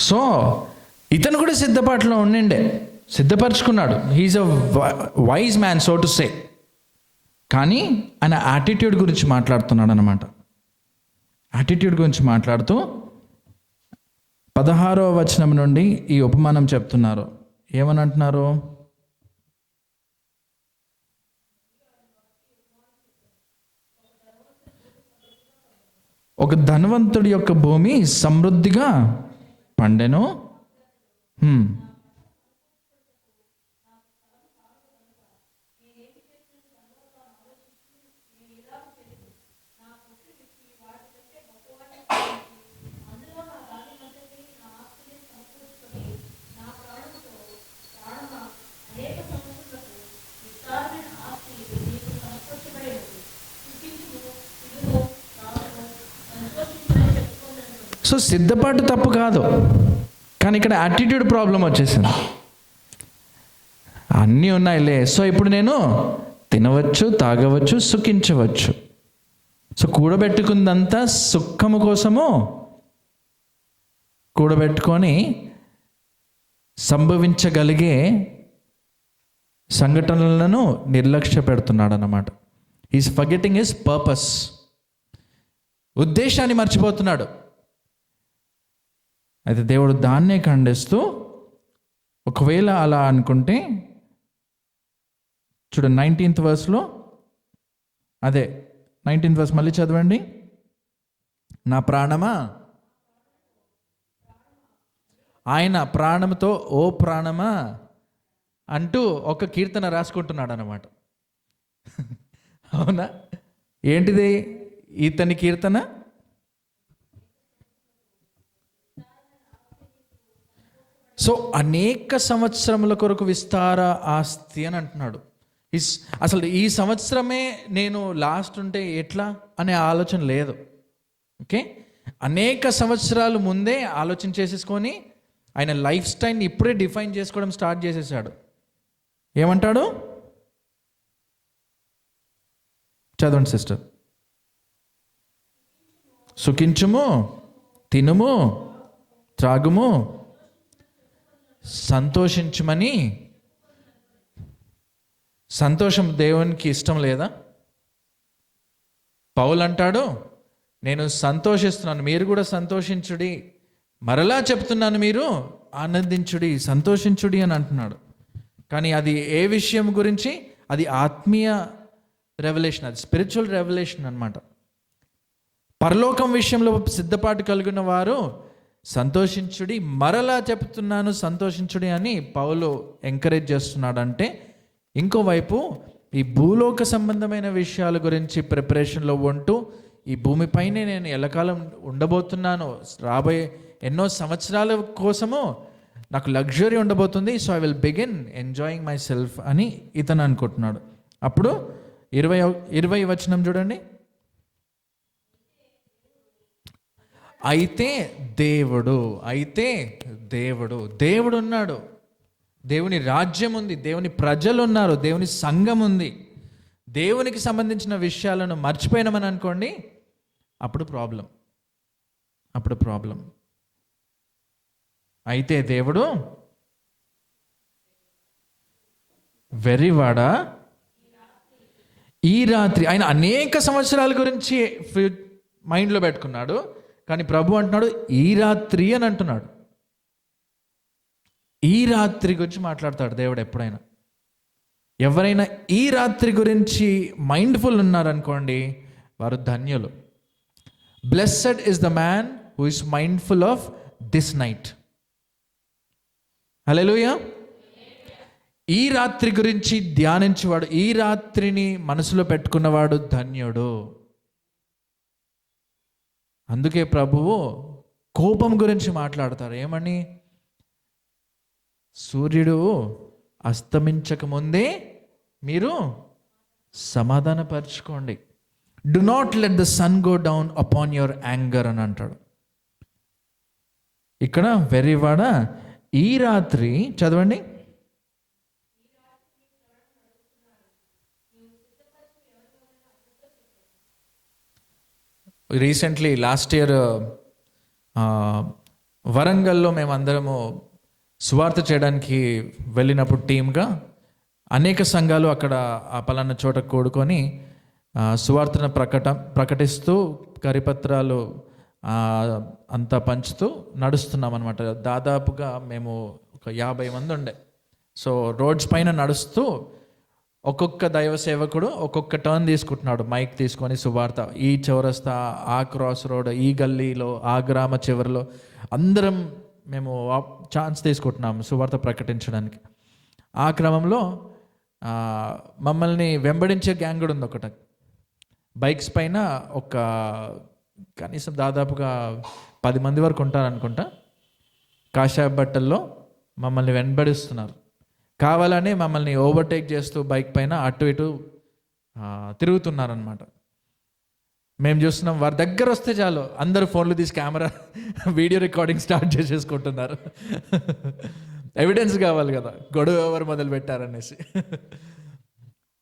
సో ఇతను కూడా సిద్ధపాటులో ఉండిండే, సిద్ధపరచుకున్నాడు. He is a wise man so to say. కానీ ఆయన యాటిట్యూడ్ గురించి మాట్లాడుతున్నాడు అన్నమాట. యాటిట్యూడ్ గురించి మాట్లాడుతూ 16వ వచనం నుండి ఈ ఉపమానం చెప్తున్నారు. ఏమని అంటున్నారు? ఒక ధనవంతుడి యొక్క భూమి సమృద్ధిగా పండెను. సో సిద్ధపాటు తప్పు కాదు, కానీ ఇక్కడ యాటిట్యూడ్ ప్రాబ్లం వచ్చేసింది. అన్నీ ఉన్నాయిలే, సో ఇప్పుడు నేను తినవచ్చు, తాగవచ్చు, సుఖించవచ్చు. సో కూడబెట్టుకుందంతా సుఖము కోసము కూడబెట్టుకొని సంభవించగలిగే సంఘటనలను నిర్లక్ష్య పెడుతున్నాడు అన్నమాట. Is forgetting his purpose. ఉద్దేశాన్ని మర్చిపోతున్నాడు. అయితే దేవుడు దాన్నే ఖండిస్తూ, ఒకవేళ అలా అనుకుంటే చూడండి 19th వర్స్లో, అదే 19th వర్స్ మళ్ళీ చదవండి. నా ప్రాణమా, ఆయన ప్రాణంతో ఓ ప్రాణమా అంటూ ఒక కీర్తన రాసుకుంటున్నాడు అన్నమాట. అవునా? ఏంటిది ఇతని కీర్తన? సో అనేక సంవత్సరముల కొరకు విస్తార ఆస్తి అని అంటున్నాడు. అసలు ఈ సంవత్సరమే నేను లాస్ట్ ఉంటే ఎట్లా అనే ఆలోచన లేదు. ఓకే, అనేక సంవత్సరాలు ముందే ఆలోచన చేసేసుకొని ఆయన లైఫ్ స్టైల్ని ఇప్పుడే డిఫైన్ చేసుకోవడం స్టార్ట్ చేసేసాడు. ఏమంటాడు? చదవండి సిస్టర్. సుఖించుము, తినుము, త్రాగుము, సంతోషించమని. సంతోషం దేవునికి ఇష్టం లేదా? పౌలు అంటాడు, నేను సంతోషిస్తున్నాను, మీరు కూడా సంతోషించుడి. మరలా చెప్తున్నాను, మీరు ఆనందించుడి, సంతోషించుడి అని అంటున్నాడు. కానీ అది ఏ విషయం గురించి? అది ఆత్మీయ రెవల్యూషన్, అది స్పిరిచువల్ రెవల్యూషన్ అన్నమాట. పరలోకం విషయంలో సిద్ధపాటు కలిగిన వారు సంతోషించుడి, మరలా చెప్తున్నాను సంతోషించుడి అని పౌలు ఎంకరేజ్ చేస్తున్నాడు. అంటే ఇంకోవైపు ఈ భూలోక సంబంధమైన విషయాల గురించి ప్రిపరేషన్లో ఉంటూ, ఈ భూమిపైనే నేను ఎల్లకాలం ఉండబోతున్నాను, రాబోయే ఎన్నో సంవత్సరాల కోసము నాకు లగ్జరీ ఉండబోతుంది, so I will begin enjoying my self అని ఇతను అనుకుంటున్నాడు. అప్పుడు 20 వచనం చూడండి. అయితే దేవుడు ఉన్నాడు, దేవుని రాజ్యం ఉంది, దేవుని ప్రజలు ఉన్నారు, దేవుని సంఘం ఉంది. దేవునికి సంబంధించిన విషయాలను మర్చిపోయినామని అనుకోండి, అప్పుడు ప్రాబ్లం. అయితే దేవుడు వెర్రివాడా, ఈ రాత్రి, ఆయన అనేక సంవత్సరాల గురించి మైండ్లో పెట్టుకున్నాడు, కానీ ప్రభు అంటున్నాడు ఈ రాత్రి అని అంటున్నాడు. ఈ రాత్రి గురించి మాట్లాడతాడు దేవుడు ఎప్పుడైనా. ఎవరైనా ఈ రాత్రి గురించి మైండ్ఫుల్ ఉన్నారనుకోండి, వారు ధన్యులు. Blessed is the man who is mindful of this night. Hallelujah. ఈ రాత్రి గురించి ధ్యానించేవాడు, ఈ రాత్రిని మనసులో పెట్టుకున్నవాడు ధన్యుడు. అందుకే ప్రభువు కోపం గురించి మాట్లాడతారు. ఏమని? సూర్యుడు అస్తమించక ముందే మీరు సమాధానపరచుకోండి. Do not let the sun go down upon your anger అని అంటాడు. ఇక్కడ వెర్రివాడ, ఈ రాత్రి చదవండి. రీసెంట్లీ లాస్ట్ ఇయర్ వరంగల్లో మేమందరము సువార్త చేయడానికి వెళ్ళినప్పుడు టీమ్గా అనేక సంఘాలు అక్కడ ఆ పలానా చోట కూడుకొని సువార్తను ప్రకటిస్తూ కరిపత్రాలు అంతా పంచుతూ నడుస్తున్నాం అనమాట. దాదాపుగా మేము ఒక 50 మంది ఉండే. సో రోడ్స్ పైన నడుస్తూ ఒక్కొక్క దైవ సేవకుడు ఒక్కొక్క టర్న్ తీసుకుంటున్నాడు, మైక్ తీసుకొని సువార్త. ఈ చౌరస్తా, ఆ క్రాస్ రోడ్, ఈ గల్లీలో, ఆ గ్రామ చివరిలో అందరం మేము ఛాన్స్ తీసుకుంటున్నాము సువార్త ప్రకటించడానికి. ఆ క్రమంలో మమ్మల్ని వెంబడించే గ్యాంగ్ కూడా ఉంది ఒకటి. బైక్స్ పైన ఒక కనీసం దాదాపుగా 10 మంది వరకు ఉంటారనుకుంటా. కాషాయ బట్టల్లో మమ్మల్ని వెంబడిస్తున్నారు. కావాలని మమ్మల్ని ఓవర్టేక్ చేస్తూ బైక్ పైన అటు ఇటు తిరుగుతున్నారనమాట. మేము చూస్తున్నాం, వారి దగ్గర వస్తే చాలు అందరూ ఫోన్లు తీసి కెమెరా వీడియో రికార్డింగ్ స్టార్ట్ చేసేసుకుంటున్నారు. ఎవిడెన్స్ కావాలి కదా, గొడవ ఎవరు మొదలు పెట్టారనేసి.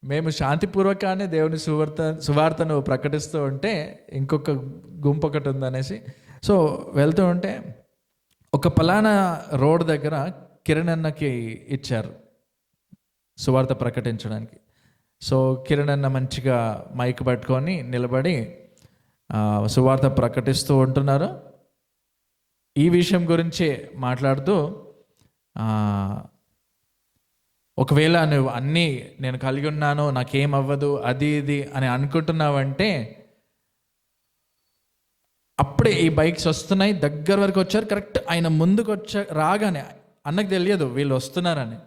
మేము శాంతిపూర్వకంగానే దేవుని సువార్తను ప్రకటిస్తూ ఉంటే ఇంకొక గుంపు ఒకటి ఉందనేసి సో వెళ్తూ ఉంటే ఒక పలానా రోడ్ దగ్గర కిరణ్ అన్నకి ఇచ్చారు సువార్త ప్రకటించడానికి. సో కిరణ్ అన్న మంచిగా మైక్ పట్టుకొని నిలబడి సువార్త ప్రకటిస్తూ ఉంటున్నారు. ఈ విషయం గురించి మాట్లాడుతూ, ఒకవేళ నువ్వు అన్నీ నేను కలిగి ఉన్నాను, నాకేం అవ్వదు, అది ఇది అని అనుకుంటున్నావంటే, అప్పుడే ఈ బైక్స్ వస్తున్నాయి, దగ్గర వరకు వచ్చారు. కరెక్ట్ ఆయన ముందుకు రాగానే అన్నకు తెలియదు వీళ్ళు వస్తున్నారని.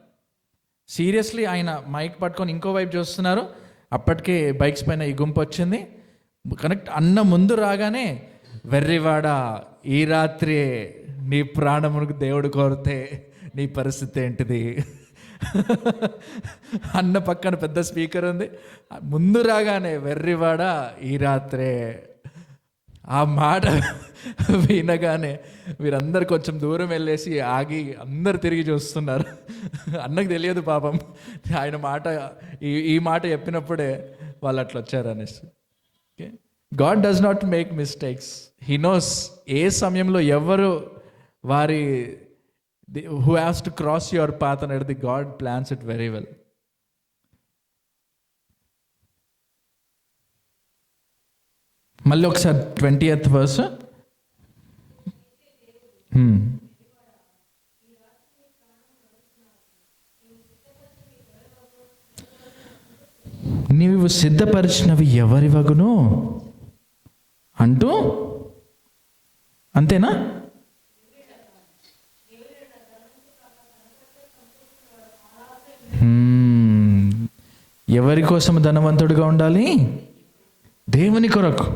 సీరియస్లీ ఆయన మైక్ పట్టుకొని ఇంకో వైపు చూస్తున్నారు. అప్పటికే బైక్స్ పైన ఈ గుంపు వచ్చింది. కరెక్ట్ అన్న ముందు రాగానే, వెర్రివాడా ఈ రాత్రి నీ ప్రాణమునకు దేవుడు కోరితే నీ పరిస్థితి ఏంటిది అన్న పక్కన పెద్ద స్పీకర్ ఉంది. ముందు రాగానే, వెర్రివాడా ఈ రాత్రే. ఆ మాట వినగానే వీరందరు కొంచెం దూరం వెళ్ళేసి ఆగి అందరు తిరిగి చూస్తున్నారు. అన్నకు తెలియదు పాపం, ఆయన మాట ఈ మాట చెప్పినప్పుడే వాళ్ళు అట్లా వచ్చారు అనేసి. Okay, God does not make mistakes. He knows ఏ సమయంలో ఎవరు వారి who has to cross your path అనేది God plans it very well. మళ్ళీ ఒకసారి 20th verse. నీవు సిద్ధపరిచినవి ఎవరి వగును అంటూ, అంతేనా? ఎవరి కోసం ధనవంతుడిగా ఉండాలి? దేవుని కొరకు.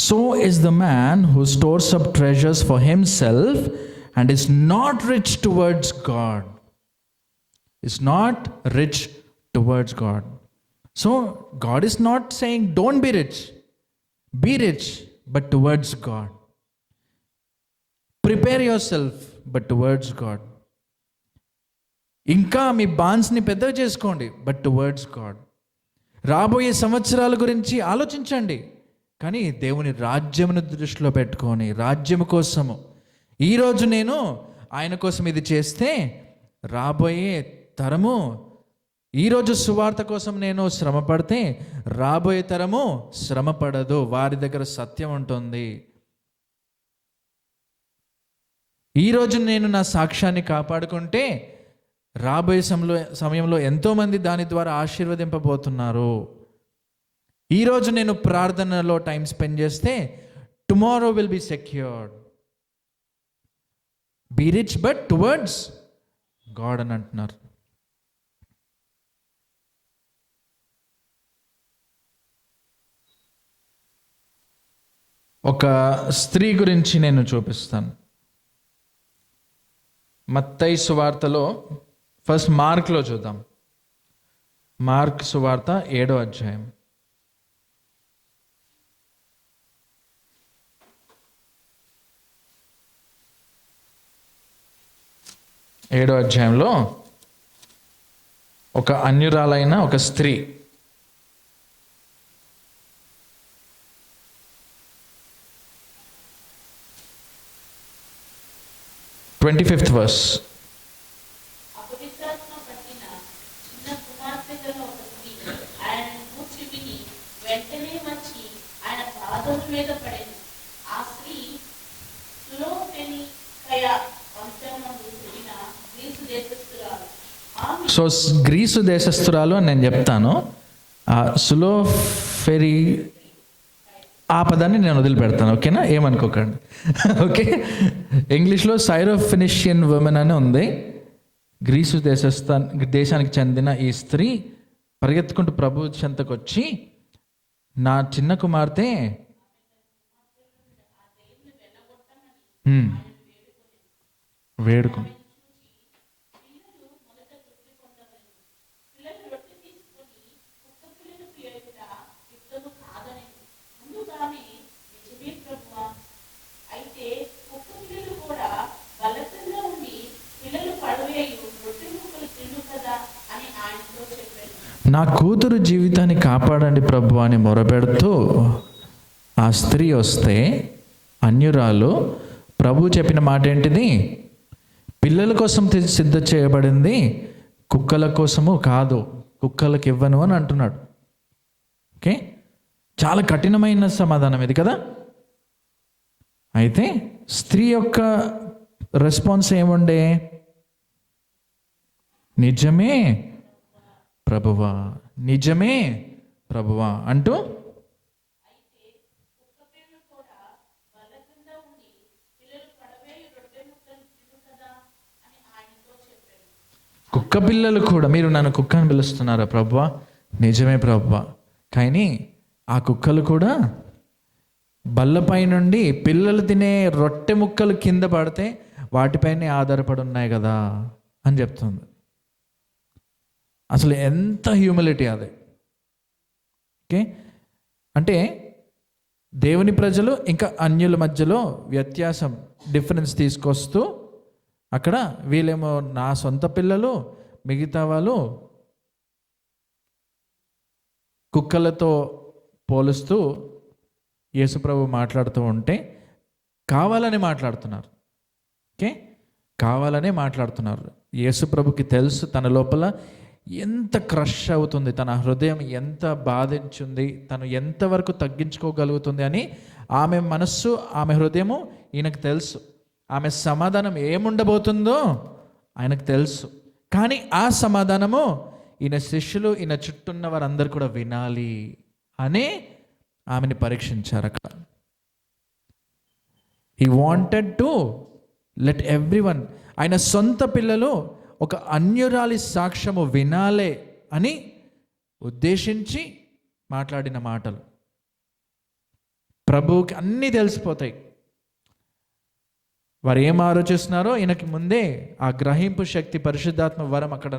So is the man who stores up treasures for himself and is not rich towards God. Is not rich towards God. So God is not saying don't be rich. Be rich, but towards God. Prepare yourself, but towards God. ఇంకా మీ బాన్స్ని పెద్దగా చేసుకోండి, but towards God. రాబోయే సంవత్సరాల గురించి ఆలోచించండి, కానీ దేవుని రాజ్యమును దృష్టిలో పెట్టుకొని, రాజ్యము కోసము ఈరోజు నేను ఆయన కోసం ఇది చేస్తే రాబోయే తరము, ఈరోజు సువార్త కోసం నేను శ్రమ పడితే రాబోయే తరము శ్రమ పడదు, వారి దగ్గర సత్యం ఉంటుంది. ఈరోజు నేను నా సాక్ష్యాన్ని కాపాడుకుంటే రాబోయే సమయంలో ఎంతోమంది దాని ద్వారా ఆశీర్వదింపబోతున్నారు. ఈరోజు నేను ప్రార్థనలో టైం స్పెండ్ చేస్తే tomorrow will be secured. Be rich but towards God అని అంటున్నారు. ఒక స్త్రీ గురించి నేను చూపిస్తాను. మత్తయి సువార్తలో, ఫస్ట్ మార్క్లో చూద్దాం. మార్క్ సువార్త 7వ అధ్యాయం. ఏడో అధ్యాయంలో ఒక అన్యురాలైన ఒక స్త్రీ, ట్వంటీ-ఫిఫ్త్ వర్స్. సో గ్రీసు దేశస్తురాలు అని నేను చెప్తాను. సులోఫెరి ఆ పదాన్ని నేను వదిలిపెడతాను, ఓకేనా? ఏమనుకోకండి, ఓకే? ఇంగ్లీష్లో సైరోఫినిషియన్ ఉమెన్ అని ఉంది. గ్రీసు దేశానికి చెందిన ఈ స్త్రీ పరిగెత్తుకుంటూ ప్రభు చెంతకు వచ్చి, నా చిన్న కుమార్తె వేడుకో, నా కూతురు జీవితాన్ని కాపాడండి ప్రభు అని మొరపెడుతూ ఆ స్త్రీ వస్తే, అన్యురాలు, ప్రభు చెప్పిన మాట ఏంటిది? పిల్లల కోసం సిద్ధ చేయబడింది, కుక్కల కోసము కాదు, కుక్కలకు ఇవ్వను అని అంటున్నాడు. ఓకే, చాలా కఠినమైన సమాధానం ఇది కదా. అయితే స్త్రీ యొక్క రెస్పాన్స్ ఏముండే? నిజమే ప్రభువా, నిజమే ప్రభువా అంటూ కుక్క పిల్లలు కూడా, మీరు నన్ను కుక్క అని పిలుస్తున్నారా ప్రభువా? నిజమే ప్రభువా, కానీ ఆ కుక్కలు కూడా బల్లపై నుండి పిల్లలు తినే రొట్టె ముక్కలు కింద పడితే వాటిపైనే ఆధారపడి ఉన్నాయి కదా అని చెప్తుంది. అసలు ఎంత హ్యూమిలిటీ అది. ఓకే, అంటే దేవుని ప్రజలు ఇంకా అన్యుల మధ్యలో వ్యత్యాసం, డిఫరెన్స్ తీసుకొస్తూ అక్కడ వీళ్ళేమో నా సొంత పిల్లలు, మిగతా వాళ్ళు కుక్కలతో పోలుస్తూ యేసుప్రభు మాట్లాడుతూ ఉంటే కావాలని మాట్లాడుతున్నారు. ఓకే, కావాలనే మాట్లాడుతున్నారు. యేసుప్రభుకి తెలుసు తన లోపల ఎంత క్రష్ అవుతుంది, తన హృదయం ఎంత బాధించింది, తను ఎంతవరకు తగ్గించుకోగలుగుతుంది అని ఆమె మనస్సు, ఆమె హృదయము ఈయనకు తెలుసు. ఆమె సమాధానం ఏముండబోతుందో ఆయనకు తెలుసు. కానీ ఆ సమాధానము ఈయన శిష్యులు, ఈయన చుట్టూన్న వారందరూ కూడా వినాలి అని ఆమెని పరీక్షించారు అక్కడ. He wanted to let everyone, ఆయన సొంత పిల్లలు ఒక అన్యురాలి సాక్ష్యము వినాలే అని ఉద్దేశించి మాట్లాడిన మాటలు. ప్రభువుకి అన్నీ తెలిసిపోతాయి. వారు ఏం ఆలోచిస్తున్నారో ఈయనకి ముందే ఆ గ్రహింపు శక్తి, పరిశుద్ధాత్మ వరం అక్కడ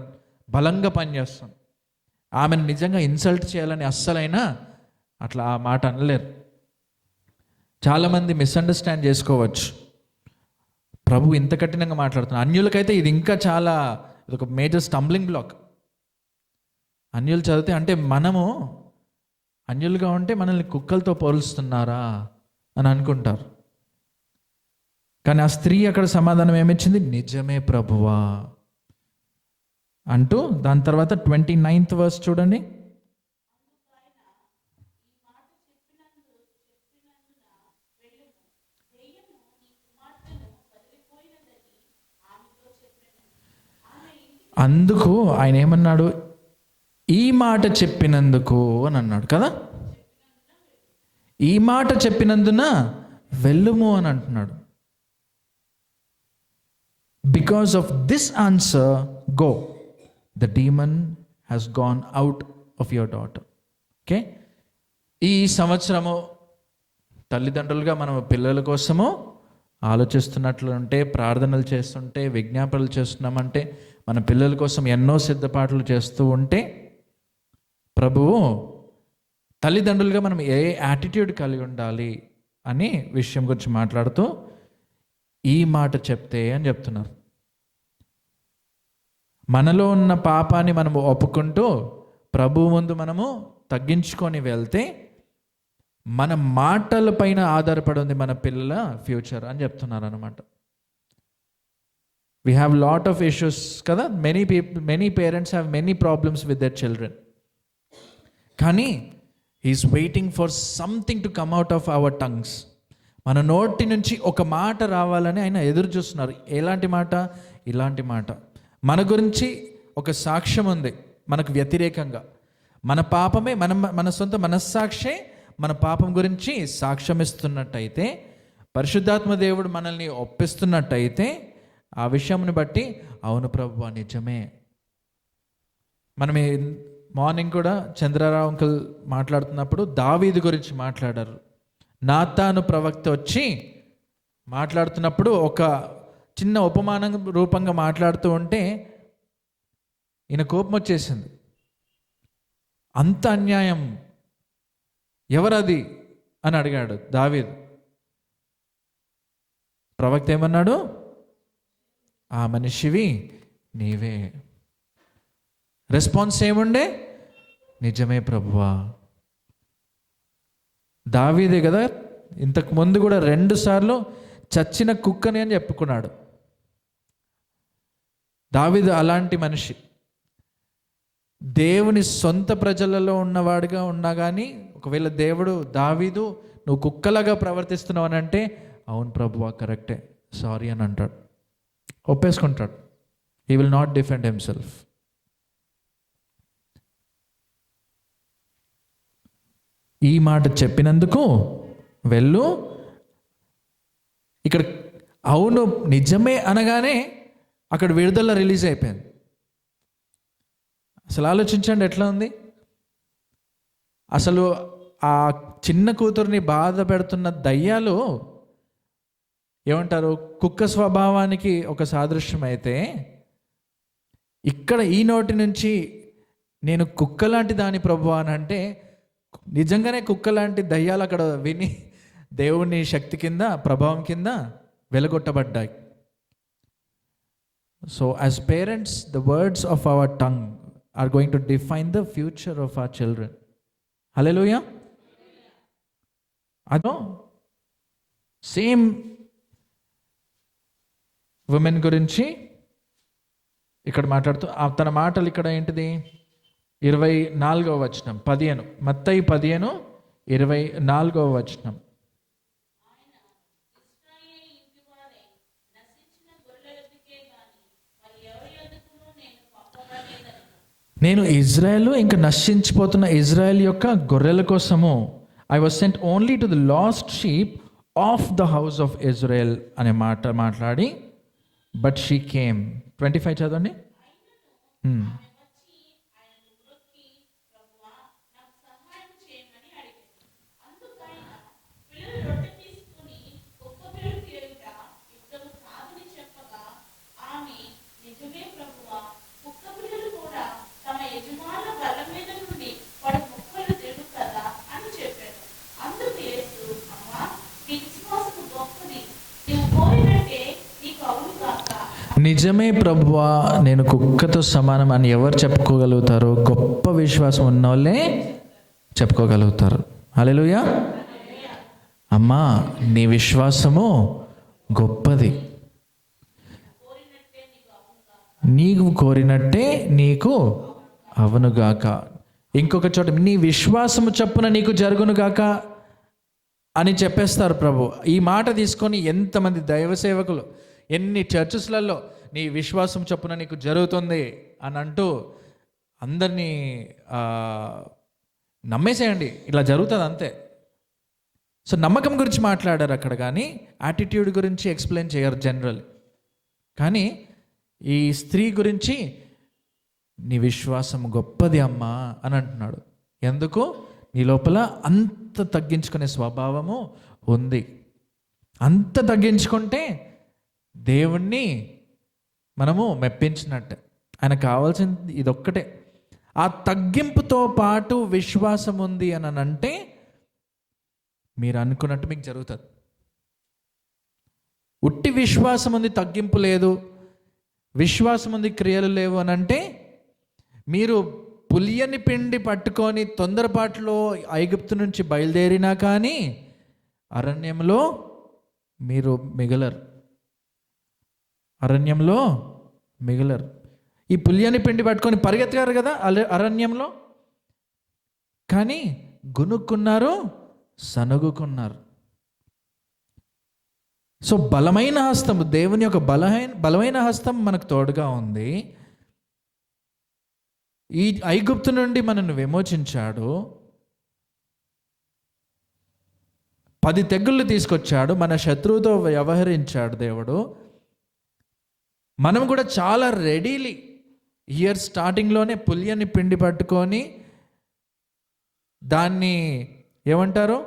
బలంగా పనిచేస్తుంది. ఆమెను నిజంగా ఇన్సల్ట్ చేయాలని అస్సలైనా అట్లా ఆ మాట అనలేరు. చాలామంది మిస్అండర్స్టాండ్ చేసుకోవచ్చు, ప్రభు ఇంత కఠినంగా మాట్లాడుతున్నారు. అన్యులకైతే ఇది ఇంకా చాలా, ఇది ఒక మేజర్ స్టంబ్లింగ్ బ్లాక్. అన్యులు చదివితే అంటే మనము అన్యులుగా ఉంటే మనల్ని కుక్కలతో పోలుస్తున్నారా అని అనుకుంటారు. కానీ ఆ స్త్రీ అక్కడ సమాధానం ఏమిచ్చింది? నిజమే ప్రభువా అంటూ. దాని తర్వాత 29th verse చూడండి. అందుకు ఆయన ఏమన్నాడు? ఈ మాట చెప్పినందుకు అని అన్నాడు కదా. ఈ మాట చెప్పినందున వెళ్ళుము అని అంటున్నాడు. Because of this answer go, the demon has gone out of your daughter. Okay, ఈ సంవత్సరము తల్లిదండ్రులుగా మనం పిల్లల కోసము ఆలోచిస్తున్నట్లుంటే, ప్రార్థనలు చేస్తుంటే, విజ్ఞాపనలు చేస్తున్నామంటే, మన పిల్లల కోసం ఎన్నో సిద్ధపాట్లు చేస్తూ ఉంటే, ప్రభువు తల్లిదండ్రులుగా మనం ఏ యాటిట్యూడ్ కలిగి ఉండాలి అని విషయం గురించి మాట్లాడుతూ ఈ మాట చెప్తే అని చెప్తున్నారు. మనలో ఉన్న పాపాన్ని మనము ఒప్పుకుంటూ ప్రభువు ముందు మనము తగ్గించుకొని వెళ్తే మన మాటల పైన ఆధారపడి ఉంది మన పిల్లల ఫ్యూచర్ అని చెప్తున్నారు అనమాట. We have lot of issues కదా. many parents have many problems with their children. కానీ he's waiting for something to come out of our tongues. మన నోటి నుంచి ఒక మాట రావాలని ఆయన ఎదురు చూస్తున్నారు. ఎలాంటి మాట? ఇలాంటి మాట. మన గురించి ఒక సాక్ష్యం ఉంది మనకు వ్యతిరేకంగా. మన పాపమే, మన సొంత మనస్సాక్షే మన పాపం గురించి సాక్ష్యం ఇస్తున్నట్టయితే, పరిశుద్ధాత్మ దేవుడు మనల్ని ఒప్పిస్తున్నట్టయితే, ఆ విషయంని బట్టి అవును ప్రభువా నిజమే. మనం మార్నింగ్ కూడా చంద్రరావు అంకుల్ మాట్లాడుతున్నప్పుడు దావీదు గురించి మాట్లాడారు. నాతాను ప్రవక్త వచ్చి మాట్లాడుతున్నప్పుడు ఒక చిన్న ఉపమానం రూపంగా మాట్లాడుతూ ఉంటే ఈయన కోపం వచ్చేసింది. అంత అన్యాయం, ఎవరది అని అడిగాడు దావీదు. ప్రవక్త ఏమన్నాడు? ఆ మనిషివి నీవే. రెస్పాన్స్ ఏముండే? నిజమే ప్రభువా. దావీదే కదా ఇంతకు ముందు కూడా 2 సార్లు చచ్చిన కుక్కని అని చెప్పుకున్నాడు. దావీదు అలాంటి మనిషి. దేవుని సొంత ప్రజలలో ఉన్నవాడుగా ఉన్నా కానీ ఒకవేళ దేవుడు దావీదు నువ్వు కుక్కలాగా ప్రవర్తిస్తున్నావు అని అంటే, అవును ప్రభువా కరెక్టే, సారీ అని అంటాడు, ఒప్పేసుకుంటాడు. He will not defend himself. ఈ మాట చెప్పినందుకు వెళ్ళు. ఇక్కడ అవును నిజమే అనగానే అక్కడ విడుదల రిలీజ్ అయిపోయింది. అసలు ఆలోచించండి ఎట్లా ఉంది. అసలు ఆ చిన్న కూతుర్ని బాధ పెడుతున్న దయ్యాలు ఏమంటారు, కుక్క స్వభావానికి ఒక సాదృశ్యం అయితే, ఇక్కడ ఈ నోటి నుంచి నేను కుక్క లాంటి దాని ప్రభువా అని అంటే, నిజంగానే కుక్క లాంటి దయ్యాలు అక్కడ విని దేవుని శక్తి కింద, ప్రభావం కింద వెలగొట్టబడ్డాయి. So as parents, the words of our tongue are going to define the future of our children. Hallelujah. అదో సేమ్ ఉమెన్ గురించి ఇక్కడ మాట్లాడుతూ తన మాటలు ఇక్కడ ఏంటిది, 24వ వచనం, 15, మత్తయి 15:24 వచనం. నేను ఇజ్రాయెల్, ఇంకా నశించిపోతున్న ఇజ్రాయెల్ యొక్క గొర్రెల కోసము I was sent only to the last sheep of the house of Israel అనే మాట మాట్లాడి, బట్ షీ కేమ్. 25 చదవండి. నిజమే ప్రభువా, నేను కుక్కతో సమానం అని ఎవరు చెప్పుకోగలుగుతారు? గొప్ప విశ్వాసం ఉన్న వాళ్ళే చెప్పుకోగలుగుతారు. హల్లెలూయా. అమ్మా, నీ విశ్వాసము గొప్పది, నీకు కోరినట్టే నీకు అవునుగాక. ఇంకొక చోట నీ విశ్వాసము చొప్పున నీకు జరుగునుగాక అని చెప్పేస్తారు ప్రభు. ఈ మాట తీసుకొని ఎంతమంది దైవ సేవకులు ఎన్ని చర్చెస్లలో నీ విశ్వాసం చొప్పున నీకు జరుగుతుంది అని అంటూ అందరినీ నమ్మేసేయండి, ఇలా జరుగుతుంది అంతే. సో నమ్మకం గురించి మాట్లాడారు అక్కడ, కానీ యాటిట్యూడ్ గురించి ఎక్స్ప్లెయిన్ చేయరు జనరల్. కానీ ఈ స్త్రీ గురించి నీ విశ్వాసం గొప్పది అమ్మా అని అంటున్నాడు. ఎందుకు? నీ లోపల అంత తగ్గించుకునే స్వభావము ఉంది. అంత తగ్గించుకుంటే దేవుణ్ణి మనము మెప్పించినట్టే. ఆయన కావాల్సింది ఇదొక్కటే. ఆ తగ్గింపుతో పాటు విశ్వాసం ఉంది అని అంటే మీరు అనుకున్నట్టు మీకు జరుగుతుంది. ఉట్టి విశ్వాసం ఉంది, తగ్గింపు లేదు, విశ్వాసం ఉంది, క్రియలు లేవు అని అంటే మీరు పులియని పిండి పట్టుకొని తొందరపాటులో ఐగుప్తు నుంచి బయలుదేరినా కానీ అరణ్యంలో మీరు మిగలరు. అరణ్యంలో మిగలరు. ఈ పులియని పిండి పట్టుకొని పరిగెత్తారు కదా అరణ్యంలో, కానీ గునుక్కున్నారు, సనుగుకున్నారు. సో బలమైన హస్తం, దేవుని యొక్క బలమైన హస్తం మనకు తోడుగా ఉంది. ఈ ఐగుప్తు నుండి మనల్ని విమోచించాడు, 10 తెగుళ్ళు తీసుకొచ్చాడు, మన శత్రువుతో వ్యవహరించాడు దేవుడు. మనం కూడా చాలా రెడీలీ ఇయర్ స్టార్టింగ్లోనే పులియని పిండి పట్టుకొని దాన్ని ఏమంటారు,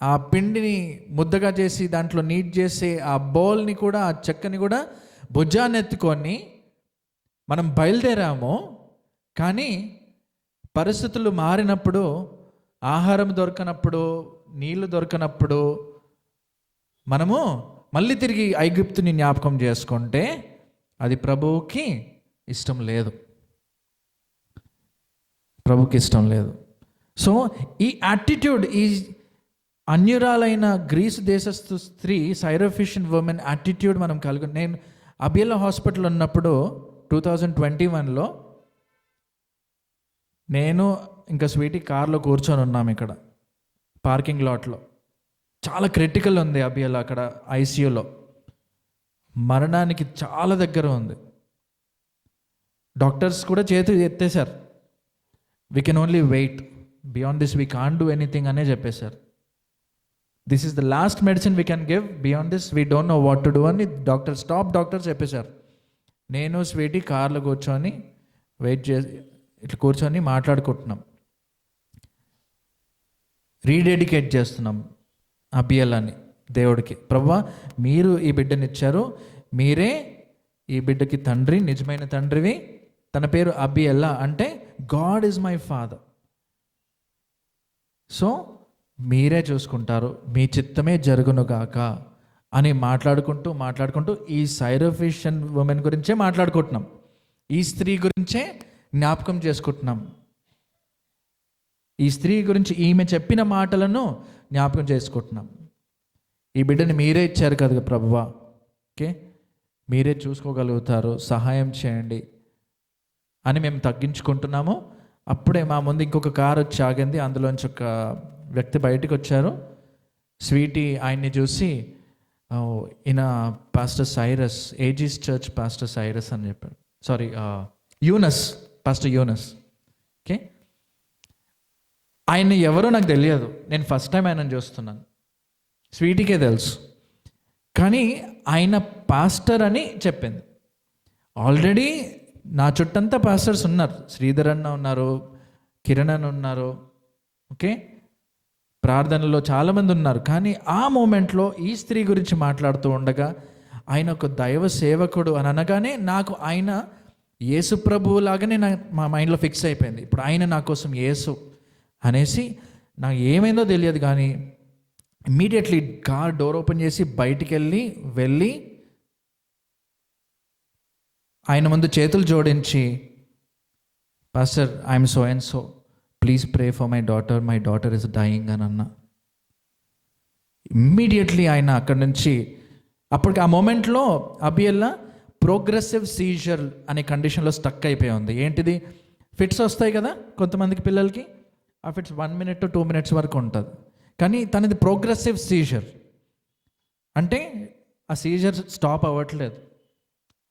ఆ పిండిని ముద్దగా చేసి దాంట్లో నీట్ చేసి ఆ బౌల్ని కూడా, ఆ చెక్కని కూడా భుజాన్ని ఎత్తుకొని మనం బయలుదేరాము. కానీ పరిస్థితులు మారినప్పుడు, ఆహారం దొరకనప్పుడు, నీళ్లు దొరకనప్పుడు మనము మళ్ళీ తిరిగి ఐగుప్తుని జ్ఞాపకం చేసుకుంటే అది ప్రభువుకి ఇష్టం లేదు. ప్రభుకి ఇష్టం లేదు. సో ఈ యాటిట్యూడ్, ఈ అన్యురాలైన గ్రీసు దేశస్థు స్త్రీ, సైరోఫిషియన్ ఉమెన్ యాటిట్యూడ్ మనం నేను అబియలా హాస్పిటల్ ఉన్నప్పుడు 2021లో నేను ఇంకా స్వీటీ కార్లో కూర్చొని ఉన్నాం ఇక్కడ పార్కింగ్ లాట్లో. చాలా క్రిటికల్ ఉంది అబియలా, అక్కడ ఐసీయూలో మరణానికి చాలా దగ్గర ఉంది. డాక్టర్స్ కూడా చేతులు ఎత్తేసారు. We can only wait, beyond this we can't do anything అనే చెప్పేశారు. This is the last medicine we can give, beyond this we don't know what to do అని డాక్టర్స్ చెప్పేశారు. నేను స్వీటీ కార్లో కూర్చొని వెయిట్ చేసి ఇట్లా కూర్చొని మాట్లాడుకుంటున్నాం. రీడెడికేట్ చేస్తున్నాం అబియల్లాని దేవుడికి. ప్రభువా, మీరు ఈ బిడ్డనిచ్చారు, మీరే ఈ బిడ్డకి తండ్రి, నిజమైన తండ్రివి. తన పేరు అబియల్లా అంటే God is my father. So మీరే చూసుకుంటారు, మీ చిత్తమే జరుగునుగాక అని మాట్లాడుకుంటూ ఈ సైరోఫిషియన్ ఉమెన్ గురించే మాట్లాడుకుంటున్నాం. ఈ స్త్రీ గురించే జ్ఞాపకం చేసుకుంటున్నాం. ఈ స్త్రీ గురించి ఈమె చెప్పిన మాటలను జ్ఞాపకం చేసుకుంటున్నాం. ఈ బిడ్డని మీరే ఇచ్చారు కదా ప్రభువా, ఓకే, మీరే చూసుకోగలుగుతారు, సహాయం చేయండి అని మేము తగ్గించుకుంటున్నాము. అప్పుడే మా ముందు ఇంకొక కారు వచ్చి ఆగింది. అందులోంచి ఒక వ్యక్తి బయటకు వచ్చారు. స్వీటీ ఆయన్ని చూసి, ఈయన pastor Cyrus, ages church pastor Cyrus అని చెప్పాడు. Sorry, Yunus, pastor Yunus. Okay, ఆయన ఎవరో నాకు తెలియదు, నేను ఫస్ట్ టైం ఆయనను చూస్తున్నాను. స్వీటీకే తెలుసు, కానీ ఆయన పాస్టర్ అని చెప్పింది. ఆల్రెడీ నా చుట్టంతా పాస్టర్స్ ఉన్నారు. శ్రీధర్ అన్న ఉన్నారు, కిరణ్ అన్న ఉన్నారు, ఓకే, ప్రార్థనలో చాలామంది ఉన్నారు. కానీ ఆ మూమెంట్లో ఈ స్త్రీ గురించి మాట్లాడుతూ ఉండగా, ఆయన ఒక దైవ సేవకుడు అని అనగానే నాకు ఆయన యేసు ప్రభువు లాగానే మా మైండ్లో ఫిక్స్ అయిపోయింది. ఇప్పుడు ఆయన నా కోసం యేసు అనేసి నాకు ఏమైందో తెలియదు, కానీ ఇమ్మీడియట్లీ కార్ డోర్ ఓపెన్ చేసి బయటికి వెళ్ళి ఆయన ముందు చేతులు జోడించి, pastor I'm so and so, please pray for my daughter is dying అని అన్నా. ఇమ్మీడియట్లీ ఆయన అక్కడి నుంచి, అప్పటికి ఆ మూమెంట్లో అబియల్లా ప్రోగ్రెసివ్ సీజర్ అనే కండిషన్లో స్టక్ అయిపోయి ఉంది. ఏంటిది, ఫిట్స్ వస్తాయి కదా కొంతమందికి పిల్లలకి, ఆ ఫిట్స్ 1 minute to 2 minutes వరకు ఉంటుంది. కానీ తనది ప్రోగ్రెసివ్ సీజర్ అంటే ఆ సీజర్ స్టాప్ అవ్వట్లేదు.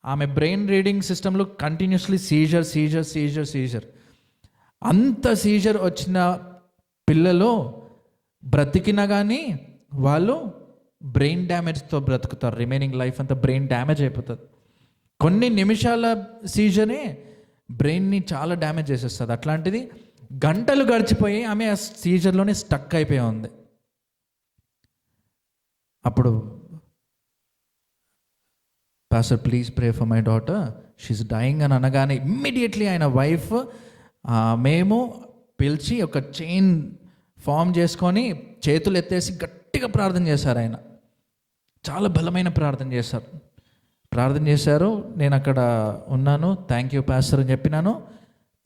ఆమె బ్రెయిన్ రీడింగ్ సిస్టంలో కంటిన్యూస్లీ సీజర్. అంత సీజర్ వచ్చిన పిల్లలు బ్రతికినా కానీ వాళ్ళు బ్రెయిన్ డ్యామేజ్తో బ్రతుకుతారు. రిమైనింగ్ లైఫ్ అంతా బ్రెయిన్ డ్యామేజ్ అయిపోతుంది. కొన్ని నిమిషాల సీజరే బ్రెయిన్ని చాలా డ్యామేజ్ చేసేస్తుంది. అట్లాంటిది గంటలు గడిచిపోయి ఆమె ఆ సీజర్లోనే స్టక్ అయిపోయి ఉంది. అప్పుడు pastor please pray for my daughter she's dying అని అనగానే ఇమ్మీడియట్లీ ఆయన వైఫ్ మేము పిలిచి ఒక చైన్ ఫామ్ చేసుకొని చేతులు ఎత్తేసి గట్టిగా ప్రార్థన చేశారు. ఆయన చాలా బలమైన ప్రార్థన చేశారు. నేను అక్కడ ఉన్నాను. థ్యాంక్ యూ పాస్టర్ అని చెప్పినాను.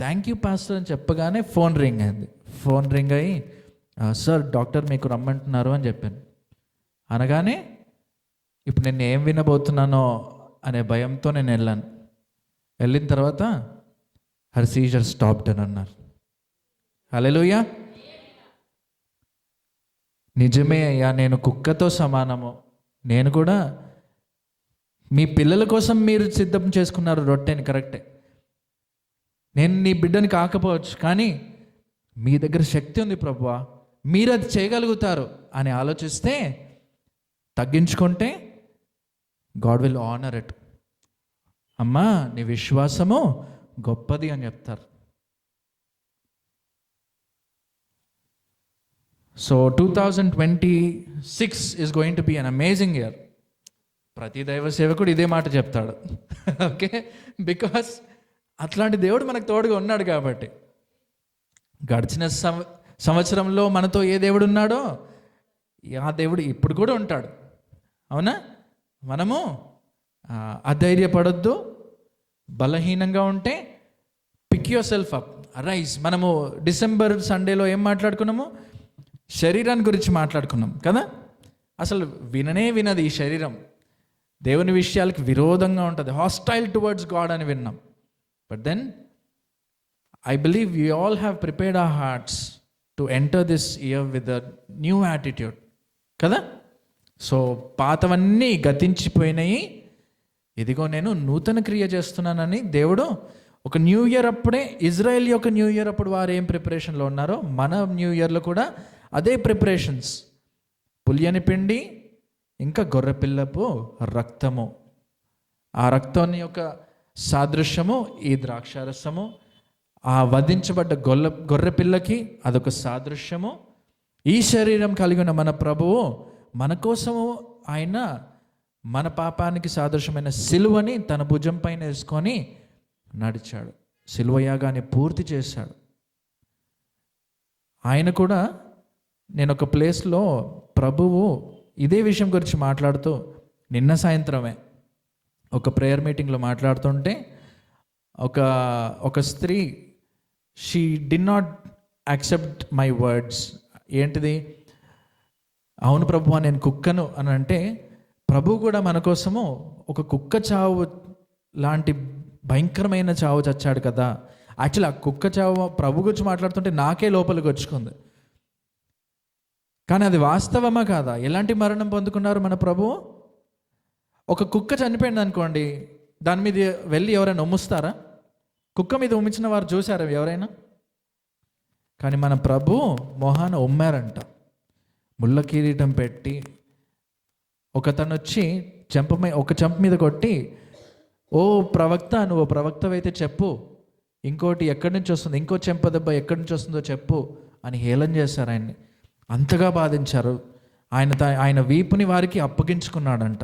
థ్యాంక్ యూ పాస్టర్ అని చెప్పగానే ఫోన్ రింగ్ అయింది. ఫోన్ రింగ్ అయ్యి, సార్ డాక్టర్ మీకు రమ్మంటున్నారు అని చెప్పాను. అనగానే ఇప్పుడు నేను ఏం వినబోతున్నానో అనే భయంతో నేను వెళ్ళిన తర్వాత హర్ సీజర్ స్టాప్డ్ అని అన్నారు. హల్లెలూయా. నిజమే అయ్యా, నేను కుక్కతో సమానము. నేను కూడా, మీ పిల్లల కోసం మీరు సిద్ధం చేసుకున్నారు రొట్టెని, కరెక్టే. నేను నీ బిడ్డని కాకపోవచ్చు, కానీ మీ దగ్గర శక్తి ఉంది ప్రభువా, మీరు అది చేయగలుగుతారు అని ఆలోచిస్తే, తగ్గించుకుంటే గాడ్ విల్ ఆనర్ ఇట్. అమ్మా నీ విశ్వాసము గొప్పది అని చెప్తారు. So 2026 is going to be an amazing year. ప్రతి దైవ సేవకుడు ఇదే మాట చెప్తాడు. ఓకే, బికాస్ అట్లాంటి దేవుడు మనకు తోడుగా ఉన్నాడు కాబట్టి. గడిచిన సంవత్సరంలో మనతో ఏ దేవుడు ఉన్నాడో ఆ దేవుడు ఇప్పుడు కూడా ఉంటాడు. అవునా? మనము అధైర్యపడొద్దు. బలహీనంగా ఉంటే pick yourself up, arise. మనము డిసెంబర్ సండేలో ఏం మాట్లాడుకున్నాము? శరీరాన్ని గురించి మాట్లాడుకున్నాం కదా. అసలు వినది ఈ శరీరం దేవుని విషయాలకి విరోధంగా ఉంటుంది, హాస్టైల్ టువర్డ్స్ గాడ్ అని విన్నాం. But then I believe you all have prepared our hearts to enter this year with a new attitude కదా. సో పాతవన్నీ గతించిపోయినాయి, ఇదిగో నేను నూతన క్రియ చేస్తున్నానని దేవుడు ఒక న్యూ ఇయర్ అప్పుడే, ఇజ్రాయెల్ యొక్క న్యూ ఇయర్ అప్పుడు వారు ఏం ప్రిపరేషన్లో ఉన్నారో మన న్యూ ఇయర్లో కూడా అదే ప్రిపరేషన్స్. పులియని పిండి ఇంకా గొర్రెపిల్లపు రక్తము, ఆ రక్తాన్ని యొక్క సాదృశ్యము ఈ ద్రాక్షారసము. ఆ వధించబడ్డ గొర్రెపిల్లకి అదొక సాదృశ్యము. ఈ శరీరం కలిగిన మన ప్రభువు మన కోసము ఆయన మన పాపానికి సాదృశ్యమైన సిలువని తన భుజం పైన వేసుకొని నడిచాడు. సిలువ యాగాన్ని పూర్తి చేశాడు. ఆయన కూడా, నేను ఒక ప్లేస్లో ప్రభువు ఇదే విషయం గురించి మాట్లాడుతూ, నిన్న సాయంత్రమే ఒక ప్రేయర్ మీటింగ్లో మాట్లాడుతుంటే ఒక స్త్రీ, she did not accept my words. ఏంటిది? అవును ప్రభువా నేను కుక్కను అని అంటే, ప్రభు కూడా మన కోసము ఒక కుక్క చావు లాంటి భయంకరమైన చావు చచ్చాడు కదా. యాక్చువల్లీ ఆ కుక్క చావు ప్రభు గురించి మాట్లాడుతుంటే నాకే లోపలికి వచ్చుకుంది. కానీ అది వాస్తవమా కాదా? ఎలాంటి మరణం పొందుకున్నారు మన ప్రభు? ఒక కుక్క చనిపోయింది అనుకోండి, దాని మీద వెళ్ళి ఎవరైనా ఉమ్ముస్తారా? కుక్క మీద ఉమ్మించిన వారు చూసారా ఎవరైనా? కానీ మన ప్రభు మొహాన ఉమ్మారంట. ముళ్ళ కిరీటం పెట్టి ఒకతను వచ్చి ఒక చెంప మీద కొట్టి, ఓ ప్రవక్త, నువ్వు ప్రవక్తవైతే చెప్పు, ఇంకోటి ఎక్కడి నుంచి వస్తుంది, ఇంకో చెంప దెబ్బ ఎక్కడి నుంచి వస్తుందో చెప్పు అని హేళన చేశారు ఆయన్ని. అంతగా బాధించారు. ఆయన వీపుని వారికి అప్పగించుకున్నాడంట.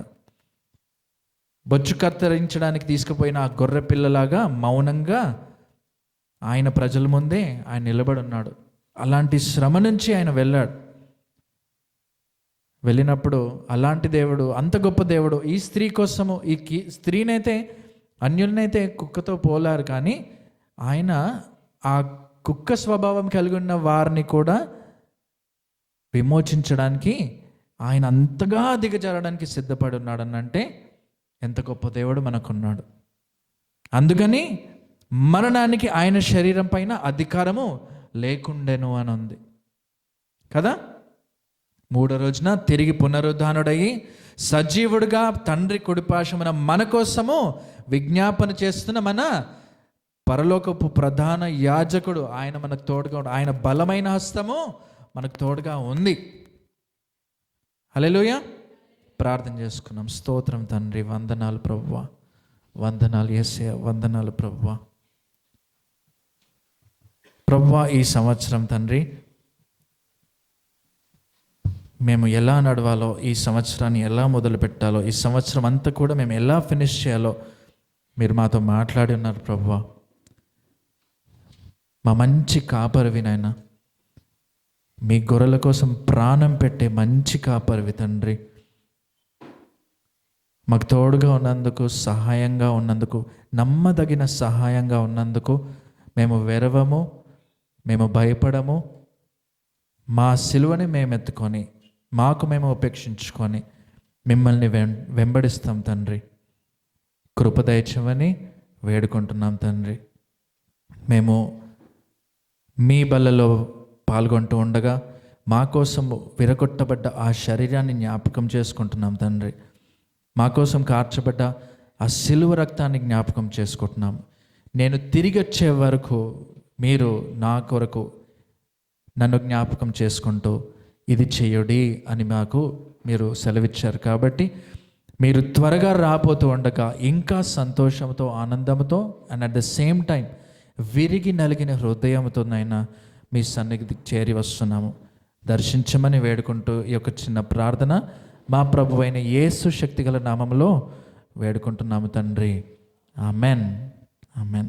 బొచ్చు కత్తిరించడానికి తీసుకుపోయిన ఆ గొర్రె పిల్లలాగా మౌనంగా ఆయన ప్రజల ముందే ఆయన నిలబడి ఉన్నాడు. అలాంటి శ్రమ నుంచి ఆయన వెళ్ళినప్పుడు అలాంటి దేవుడు, అంత గొప్ప దేవుడు ఈ స్త్రీ కోసము, స్త్రీనైతే అన్యులనైతే కుక్కతో పోలారు, కానీ ఆయన ఆ కుక్క స్వభావం కలిగి ఉన్న వారిని కూడా విమోచించడానికి ఆయన అంతగా దిగజారడానికి సిద్ధపడి ఉన్నాడనంటే ఎంత గొప్ప దేవుడు మనకున్నాడు. అందుకని మరణానికి ఆయన శరీరం పైన అధికారము లేకుండెను అని ఉంది కదా. 3వ రోజున తిరిగి పునరుద్ధానుడయి సజీవుడుగా తండ్రి కుడిపార్శ్వమున మన కోసము విజ్ఞాపన చేస్తున్న మన పరలోకపు ప్రధాన యాజకుడు ఆయన మనకు తోడుగా, ఆయన బలమైన హస్తము మనకు తోడుగా ఉంది. హల్లెలూయా. ప్రార్థన చేసుకున్నాం. స్తోత్రం తండ్రి, వందనాలు ప్రభువా, వందనాలు యేసయ్య, వందనాలు ప్రభువా. ప్రభువా ఈ సంవత్సరం తండ్రి మేము ఎలా నడవాలో, ఈ సంవత్సరాన్ని ఎలా మొదలు పెట్టాలో, ఈ సంవత్సరం అంతా కూడా మేము ఎలా ఫినిష్ చేయాలో మీరు మాతో మాట్లాడి ఉన్నారు ప్రభువా. మా మంచి కాపరివి నాయన, మీ గొర్రెల కోసం ప్రాణం పెట్టే మంచి కాపరివి తండ్రి. మాకు తోడుగా ఉన్నందుకు, సహాయంగా ఉన్నందుకు, నమ్మదగిన సహాయంగా ఉన్నందుకు మేము వెరవము, మేము భయపడము. మా సిలువని మేము ఎత్తుకొని, మాకు మేము ఉపేక్షించుకొని మిమ్మల్ని వెంబడిస్తాం తండ్రి. కృప దయచేయమని వేడుకుంటున్నాం తండ్రి. మేము మీ బలలో పాల్గొంటూ ఉండగా మా కోసం విరగొట్టబడ్డ ఆ శరీరాన్ని జ్ఞాపకం చేసుకుంటున్నాం తండ్రి. మా కోసం కార్చబడ్డ ఆ సిలువ రక్తాన్ని జ్ఞాపకం చేసుకుంటున్నాం. నేను తిరిగి వచ్చే వరకు మీరు నా కొరకు నన్ను జ్ఞాపకం చేసుకుంటూ ఇది చెయ్యుడి అని మాకు మీరు సెలవిచ్చారు. కాబట్టి మీరు త్వరగా రాబోతూ ఉండగా ఇంకా సంతోషంతో, ఆనందంతో and at the same time విరిగి నలిగిన హృదయంతోనైనా మీ సన్నిధికి చేరి వస్తున్నాము. దర్శించమని వేడుకుంటూ ఈ యొక్క చిన్న ప్రార్థన మా ప్రభువైన యేసు శక్తిగల నామములో వేడుకుంటున్నాము తండ్రి. Amen, amen.